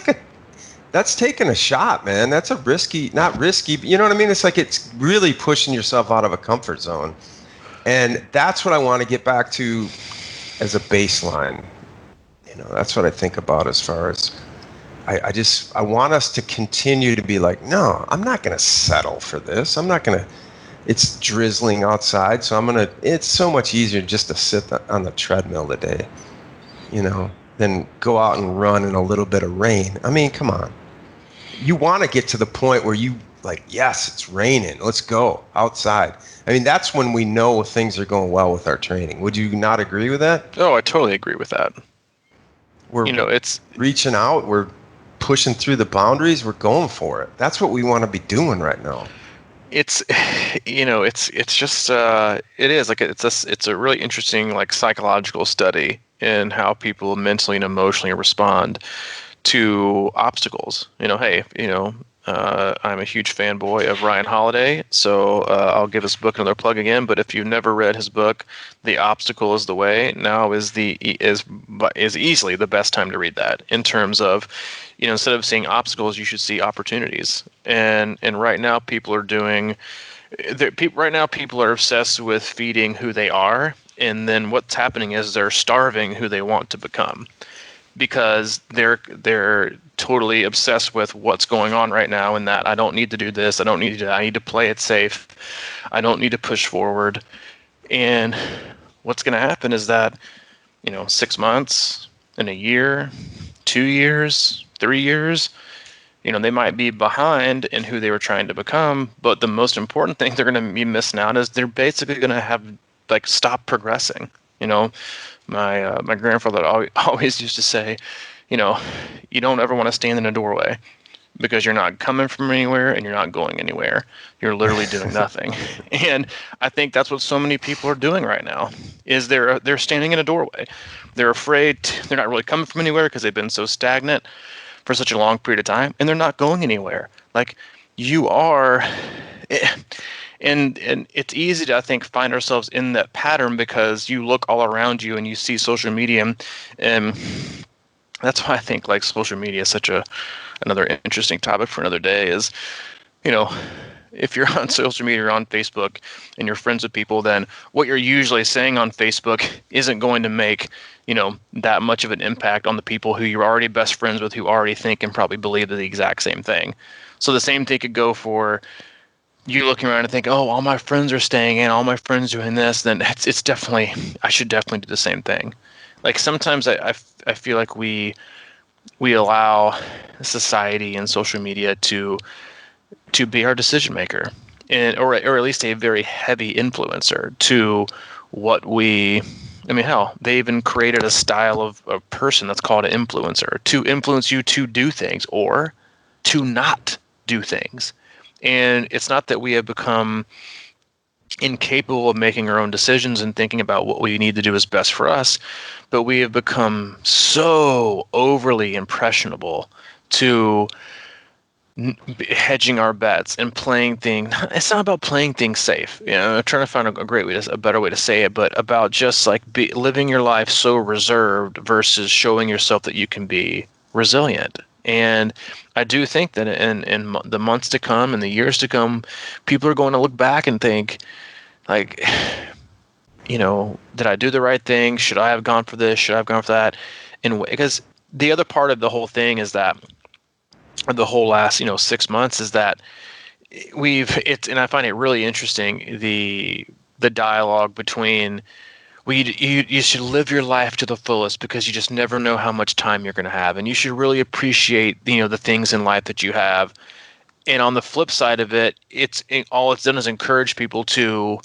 taking a shot, man. That's a risky, not risky, but you know what I mean? It's like it's really pushing yourself out of a comfort zone. And that's what I want to get back to as a baseline. That's what I think about as far as I want us to continue to be like, no, I'm not going to settle for this. I'm not going to, it's drizzling outside. So it's so much easier just to sit on the treadmill today, than go out and run in a little bit of rain. I mean, come on. You want to get to the point where you like, yes, it's raining. Let's go outside. I mean, that's when we know things are going well with our training. Would you not agree with that? Oh, I totally agree with that. We're it's reaching out. We're pushing through the boundaries. We're going for it. That's what we want to be doing right now. It's just it is like it's a really interesting like psychological study in how people mentally and emotionally respond to obstacles. I'm a huge fanboy of Ryan Holiday, so I'll give his book another plug again. But if you've never read his book, "The Obstacle is the Way," now is easily the best time to read that. In terms of, instead of seeing obstacles, you should see opportunities. And right now, people are obsessed with feeding who they are, and then what's happening is they're starving who they want to become. Because they're totally obsessed with what's going on right now, and that I don't need to do this, I need to play it safe, I don't need to push forward. And what's going to happen is that 6 months, in a year, 2 years, 3 years, they might be behind in who they were trying to become, but the most important thing they're going to be missing out is they're basically going to have like stop progressing. My grandfather always used to say, you don't ever want to stand in a doorway because you're not coming from anywhere and you're not going anywhere. You're literally doing nothing. And I think that's what so many people are doing right now is they're standing in a doorway. They're afraid. They're not really coming from anywhere because they've been so stagnant for such a long period of time, and they're not going anywhere. Like you are. And it's easy to, I think, find ourselves in that pattern because you look all around you and you see social media, and that's why I think like social media is such another interesting topic for another day. Is if you're on social media or on Facebook and you're friends with people, then what you're usually saying on Facebook isn't going to make that much of an impact on the people who you're already best friends with, who already think and probably believe the exact same thing. So the same thing could go for you looking around and think, oh, all my friends are staying in, all my friends doing this, then it's definitely, I should definitely do the same thing. Like sometimes I feel like we allow society and social media to be our decision maker, or at least a very heavy influencer to what we. I mean, hell, they even created a style of a person that's called an influencer to influence you to do things or to not do things. And it's not that we have become incapable of making our own decisions and thinking about what we need to do is best for us, but we have become so overly impressionable to hedging our bets and playing things. It's not about playing things safe. I'm trying to find a better way to say it, but about just like living your life so reserved versus showing yourself that you can be resilient. And I do think that in the months to come and the years to come, people are going to look back and think, like, did I do the right thing? Should I have gone for this? Should I have gone for that? And because the other part of the whole thing is that, or the whole last 6 months, is that and I find it really interesting, the dialogue between, you should live your life to the fullest because you just never know how much time you're going to have, and you should really appreciate the things in life that you have. And on the flip side of it, all it's done is encourage people to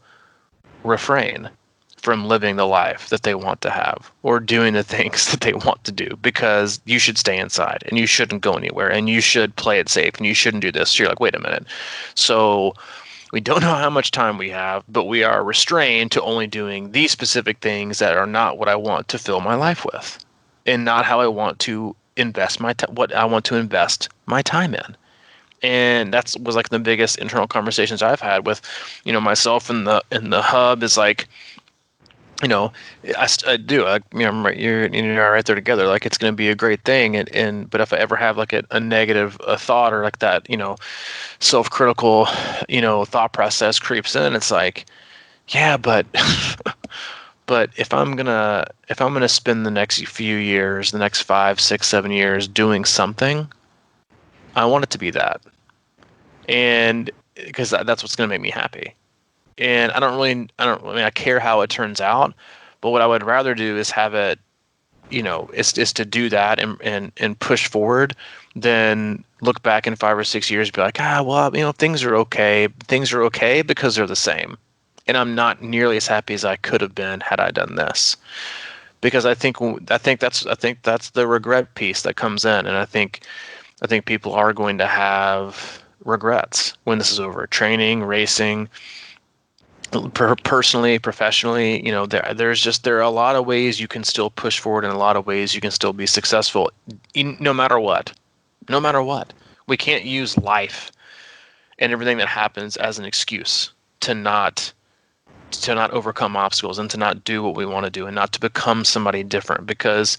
refrain, from living the life that they want to have or doing the things that they want to do, because you should stay inside and you shouldn't go anywhere and you should play it safe and you shouldn't do this. So you're like, wait a minute. So we don't know how much time we have, but we are restrained to only doing these specific things that are not what I want to fill my life with, and not how I want to invest what I want to invest my time in. And that was like the biggest internal conversations I've had with, myself in the hub is like, I do. You're right there together. Like, it's going to be a great thing. But if I ever have like a negative thought or like that, self-critical, thought process creeps in, it's like, yeah, but but if I'm gonna spend the next few years, the next 5, 6, 7 years doing something, I want it to be that, and because that's what's gonna make me happy. And I care how it turns out, but what I would rather do is have it, is to do that and push forward than look back in 5 or 6 years and be like, well, things are okay. Things are okay because they're the same. And I'm not nearly as happy as I could have been had I done this. Because I think that's the regret piece that comes in. And I think people are going to have regrets when this is over. Training, racing, personally, professionally, there are a lot of ways you can still push forward, and a lot of ways you can still be successful, no matter what. No matter what. We can't use life and everything that happens as an excuse to not overcome obstacles and to not do what we want to do and not to become somebody different, because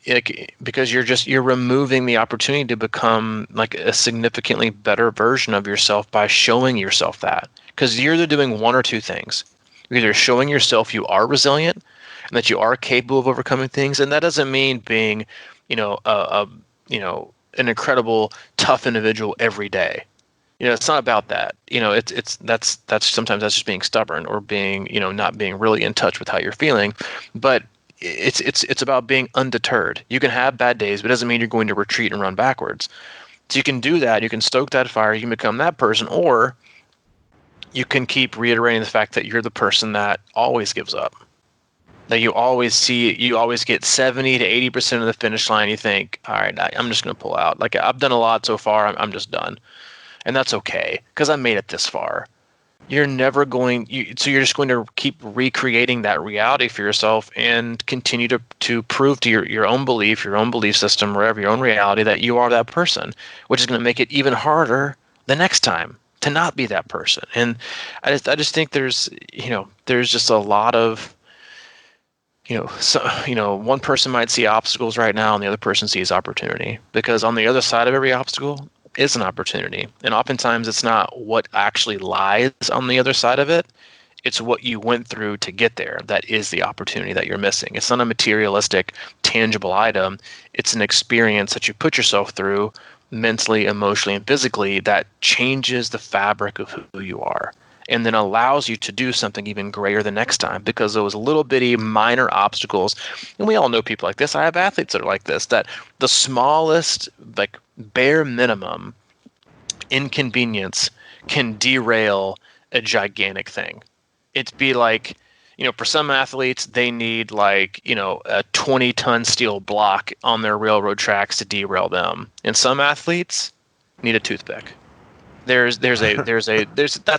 you're removing the opportunity to become like a significantly better version of yourself by showing yourself that. Because you're either doing one or two things. You're either showing yourself you are resilient and that you are capable of overcoming things, and that doesn't mean being, an incredible tough individual every day. It's not about that. That's sometimes that's just being stubborn or being, not being really in touch with how you're feeling. But it's about being undeterred. You can have bad days, but it doesn't mean you're going to retreat and run backwards. So you can do that. You can stoke that fire. You can become that person, or you can keep reiterating the fact that you're the person that always gives up. That you always get 70 to 80% of the finish line. You think, all right, I'm just going to pull out. Like, I've done a lot so far. I'm just done. And that's okay, because I made it this far. You're never going, so you're just going to keep recreating that reality for yourself and continue to prove to your own belief system, wherever, your own reality, that you are that person, which is going to make it even harder the next time to not be that person. And I just think there's just a lot of, one person might see obstacles right now and the other person sees opportunity, because on the other side of every obstacle is an opportunity. And oftentimes it's not what actually lies on the other side of it. It's what you went through to get there that is the opportunity that you're missing. It's not a materialistic, tangible item. It's an experience that you put yourself through mentally, emotionally, and physically that changes the fabric of who you are, and then allows you to do something even greater the next time, because those little bitty minor obstacles, and we all know people like this. I have athletes that are like this, that the smallest, like, bare minimum inconvenience can derail a gigantic thing. It'd be like, for some athletes, they need like, a 20-ton steel block on their railroad tracks to derail them. And some athletes need a toothpick. That's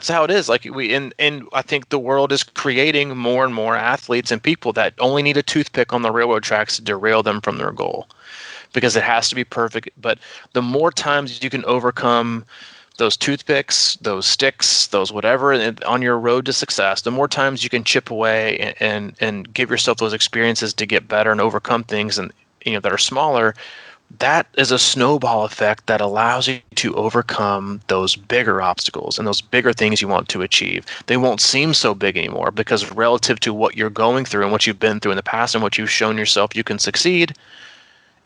how it is. Like, and I think the world is creating more and more athletes and people that only need a toothpick on the railroad tracks to derail them from their goal, because it has to be perfect. But the more times you can overcome those toothpicks, those sticks, those whatever on your road to success, the more times you can chip away and give yourself those experiences to get better and overcome things, and that are smaller. That is a snowball effect that allows you to overcome those bigger obstacles and those bigger things you want to achieve. They won't seem so big anymore, because relative to what you're going through and what you've been through in the past and what you've shown yourself you can succeed,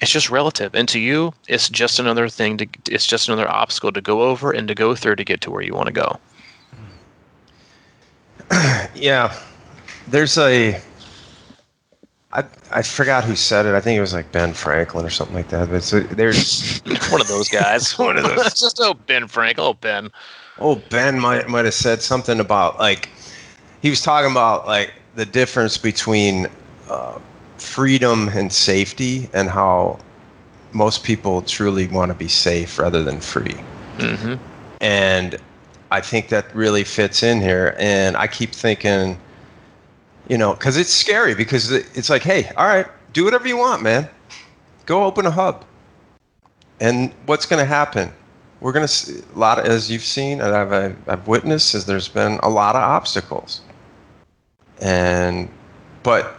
it's just relative. And to you, it's just another obstacle to go over and to go through to get to where you want to go. Yeah. I forgot who said it. I think it was like Ben Franklin or something like that. But there's one of those guys. One of those. Just Ben Franklin. Ben might have said something about, like, he was talking about, like, the difference between freedom and safety, and how most people truly want to be safe rather than free. Mm-hmm. And I think that really fits in here. And I keep thinking, because it's scary, because it's like, hey, all right, do whatever you want, man. Go open a hub. And what's going to happen? We're going to see a lot of, as you've seen, and I've witnessed, is there's been a lot of obstacles. But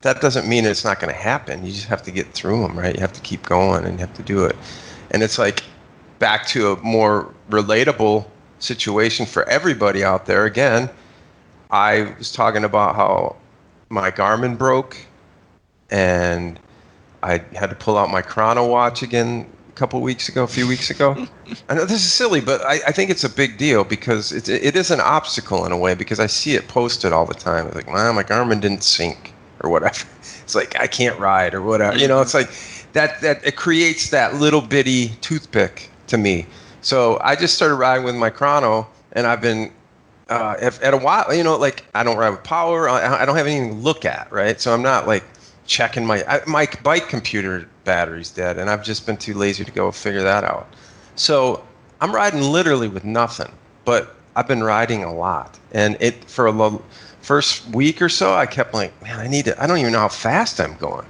that doesn't mean it's not going to happen. You just have to get through them, right? You have to keep going and you have to do it. And it's like back to a more relatable situation for everybody out there. Again, I was talking about how my Garmin broke and I had to pull out my chrono watch again a few weeks ago. I know this is silly, but I think it's a big deal because it is an obstacle in a way, because I see it posted all the time. It's like, wow, my Garmin didn't sync or whatever. It's like, I can't ride or whatever. It's like that it creates that little bitty toothpick to me. So I just started riding with my chrono, and I've been at a while, like I don't ride with power. I don't have anything to look at, right? So I'm not like checking my bike computer battery's dead, and I've just been too lazy to go figure that out. So I'm riding literally with nothing, but I've been riding a lot. And for a first week or so, I kept like, man, I don't even know how fast I'm going.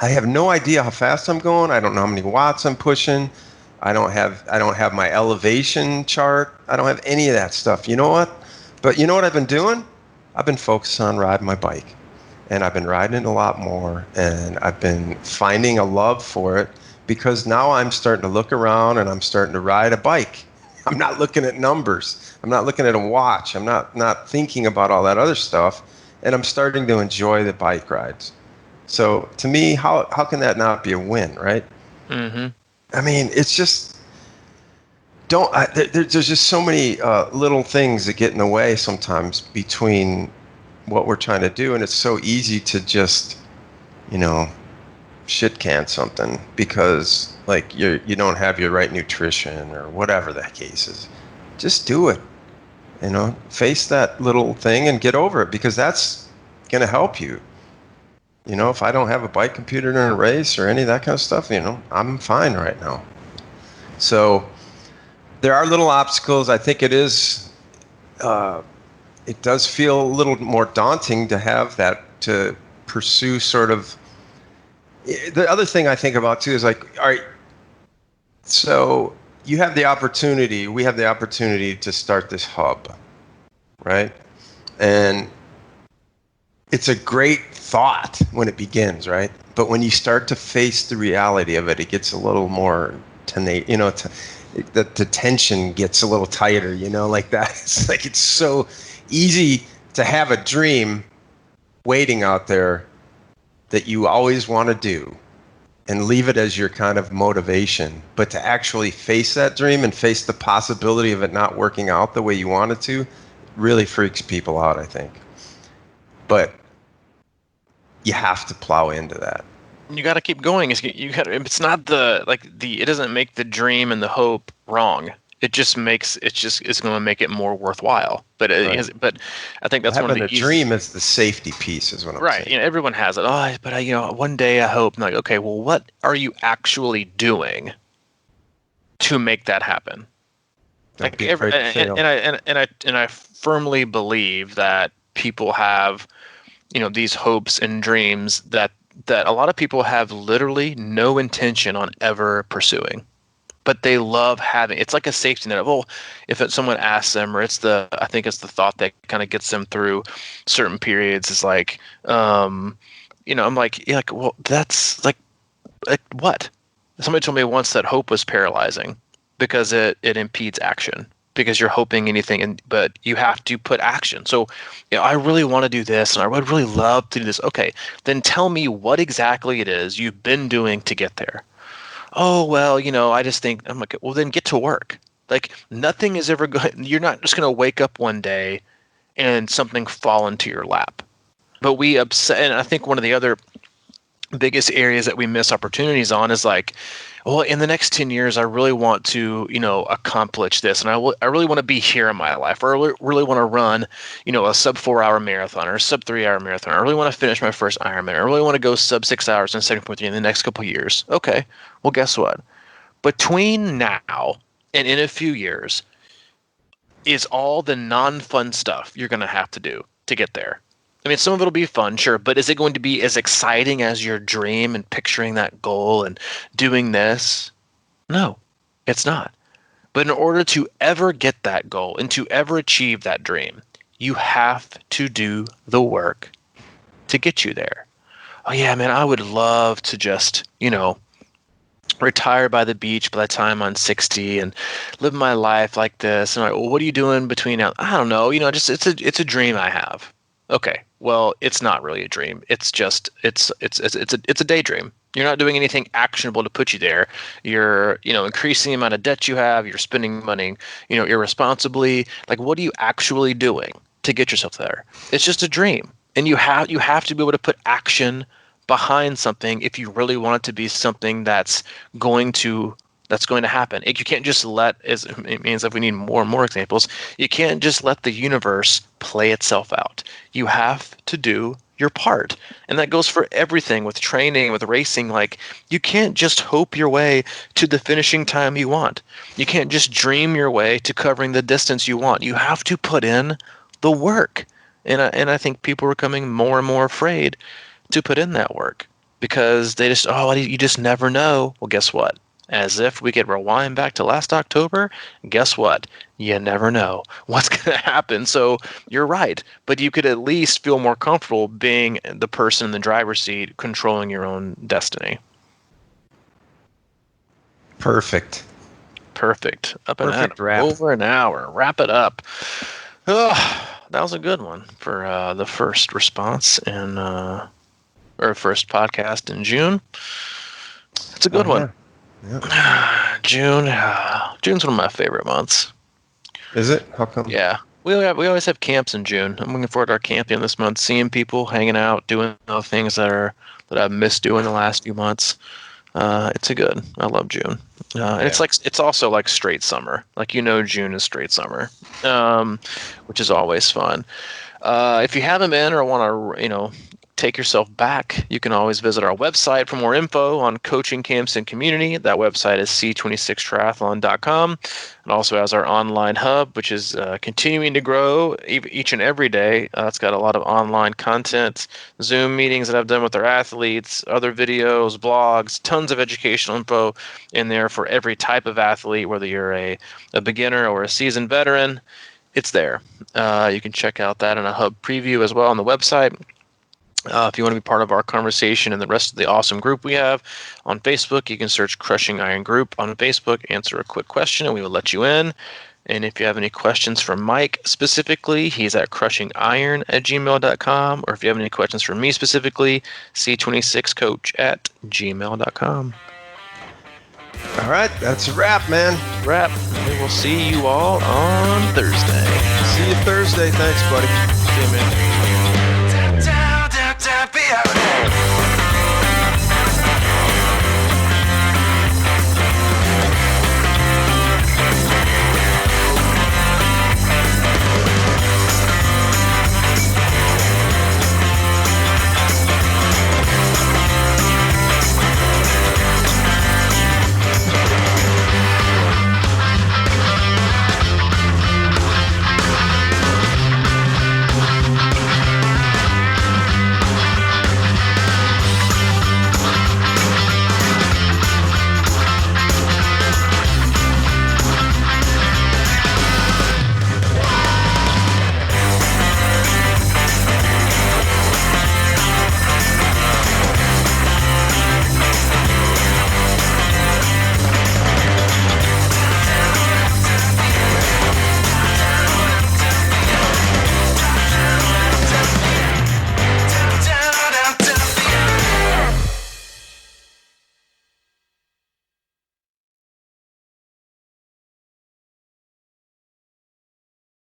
I have no idea how fast I'm going. I don't know how many watts I'm pushing. I don't have my elevation chart. I don't have any of that stuff. You know what? But you know what I've been doing? I've been focused on riding my bike. And I've been riding it a lot more, and I've been finding a love for it, because now I'm starting to look around and I'm starting to ride a bike. I'm not looking at numbers. I'm not looking at a watch. I'm not thinking about all that other stuff, and I'm starting to enjoy the bike rides. So to me, how can that not be a win, right? Mm-hmm. I mean, it's just there's just so many little things that get in the way sometimes between what we're trying to do, and it's so easy to just shit can something because like you don't have your right nutrition or whatever the case is. Just do it. Face that little thing and get over it, because that's going to help you. If I don't have a bike computer in a race or any of that kind of stuff, I'm fine right now. So there are little obstacles. I think it is it does feel a little more daunting to have that, to pursue sort of. The other thing I think about too is like, all right, so we have the opportunity to start this hub, right? And it's a great thought when it begins, right? But when you start to face the reality of it, it gets a little more the tension gets a little tighter, like that. It's like, it's so easy to have a dream waiting out there that you always want to do and leave it as your kind of motivation. But to actually face that dream and face the possibility of it not working out the way you want it to really freaks people out, I think. But you have to plow into that. You got to keep going. It's not it doesn't make the dream and the hope wrong. It's going to make it more worthwhile. But Right. But I think that's one of the Having a dream is the safety piece, is what I'm right. saying. Everyone has it. Oh, but one day I hope. I'm like, okay, well, what are you actually doing to make that happen? Don't be afraid to fail. And I firmly believe that people have, these hopes and dreams that a lot of people have literally no intention on ever pursuing, but they love having. It's like a safety net. Well, if someone asks them, or I think it's the thought that kind of gets them through certain periods. Is like, I'm like, yeah, like, well, that's like what? Somebody told me once that hope was paralyzing because it impedes action. Because you're hoping anything, but you have to put action. So, I really want to do this, and I would really love to do this. Okay, then tell me what exactly it is you've been doing to get there. Oh, well, I just think, I'm like, well, then get to work. Like, nothing is ever good. You're not just going to wake up one day and something fall into your lap. But we upset, and I think one of the other biggest areas that we miss opportunities on is like, well, in the next 10 years, I really want to, accomplish this. And I really want to be here in my life, or I really want to run, a sub 4 hour marathon or a sub 3 hour marathon. I really want to finish my first Ironman. I really want to go sub 6 hours and 7.3 in the next couple of years. Okay. Well, guess what? Between now and in a few years is all the non-fun stuff you're going to have to do to get there. I mean, some of it'll be fun, sure, but is it going to be as exciting as your dream and picturing that goal and doing this? No, it's not. But in order to ever get that goal and to ever achieve that dream, you have to do the work to get you there. Oh yeah, man, I would love to just, retire by the beach by the time I'm 60 and live my life like this. And well, what are you doing between now? I don't know. Just it's a dream I have. Okay, well, it's not really a dream. It's just it's a daydream. You're not doing anything actionable to put you there. You're increasing the amount of debt you have. You're spending money irresponsibly. Like, what are you actually doing to get yourself there? It's just a dream, and you have to be able to put action behind something if you really want it to be something that's going to happen. You can't just it means if we need more and more examples, you can't just let the universe play itself out. You have to do your part. And that goes for everything with training, with racing. Like, you can't just hope your way to the finishing time you want. You can't just dream your way to covering the distance you want. You have to put in the work. And I think people are becoming more and more afraid to put in that work because they just, you just never know. Well, guess what? As if we could rewind back to last October, guess what? You never know what's going to happen. So you're right, but you could at least feel more comfortable being the person in the driver's seat controlling your own destiny. Perfect. Up and Perfect at wrap. Over an hour. Wrap it up. Oh, that was a good one for the first response or first podcast in June. It's a good one. Yeah. June's one of my favorite months. Is it? How come? Yeah. We always have camps in June. I'm looking forward to our camping this month, seeing people, hanging out, doing the things that I've missed doing the last few months. It's good. I love June. And it's also like straight summer. Like, June is straight summer, which is always fun. If you haven't been or want to, take yourself back, you can always visit our website for more info on coaching camps and community. That website is C26Triathlon.com. It also has our online hub, which is continuing to grow each and every day. It's got a lot of online content, Zoom meetings that I've done with our athletes, other videos, blogs, tons of educational info in there for every type of athlete, whether you're a beginner or a seasoned veteran. It's there. You can check out that in a hub preview as well on the website. If you want to be part of our conversation and the rest of the awesome group we have on Facebook, you can search Crushing Iron Group on Facebook, answer a quick question, and we will let you in. And if you have any questions for Mike specifically, he's at crushingiron@gmail.com. Or if you have any questions for me specifically, C26coach@gmail.com. All right, that's a wrap, man. We will see you all on Thursday. See you Thursday. Thanks, buddy. See you, man.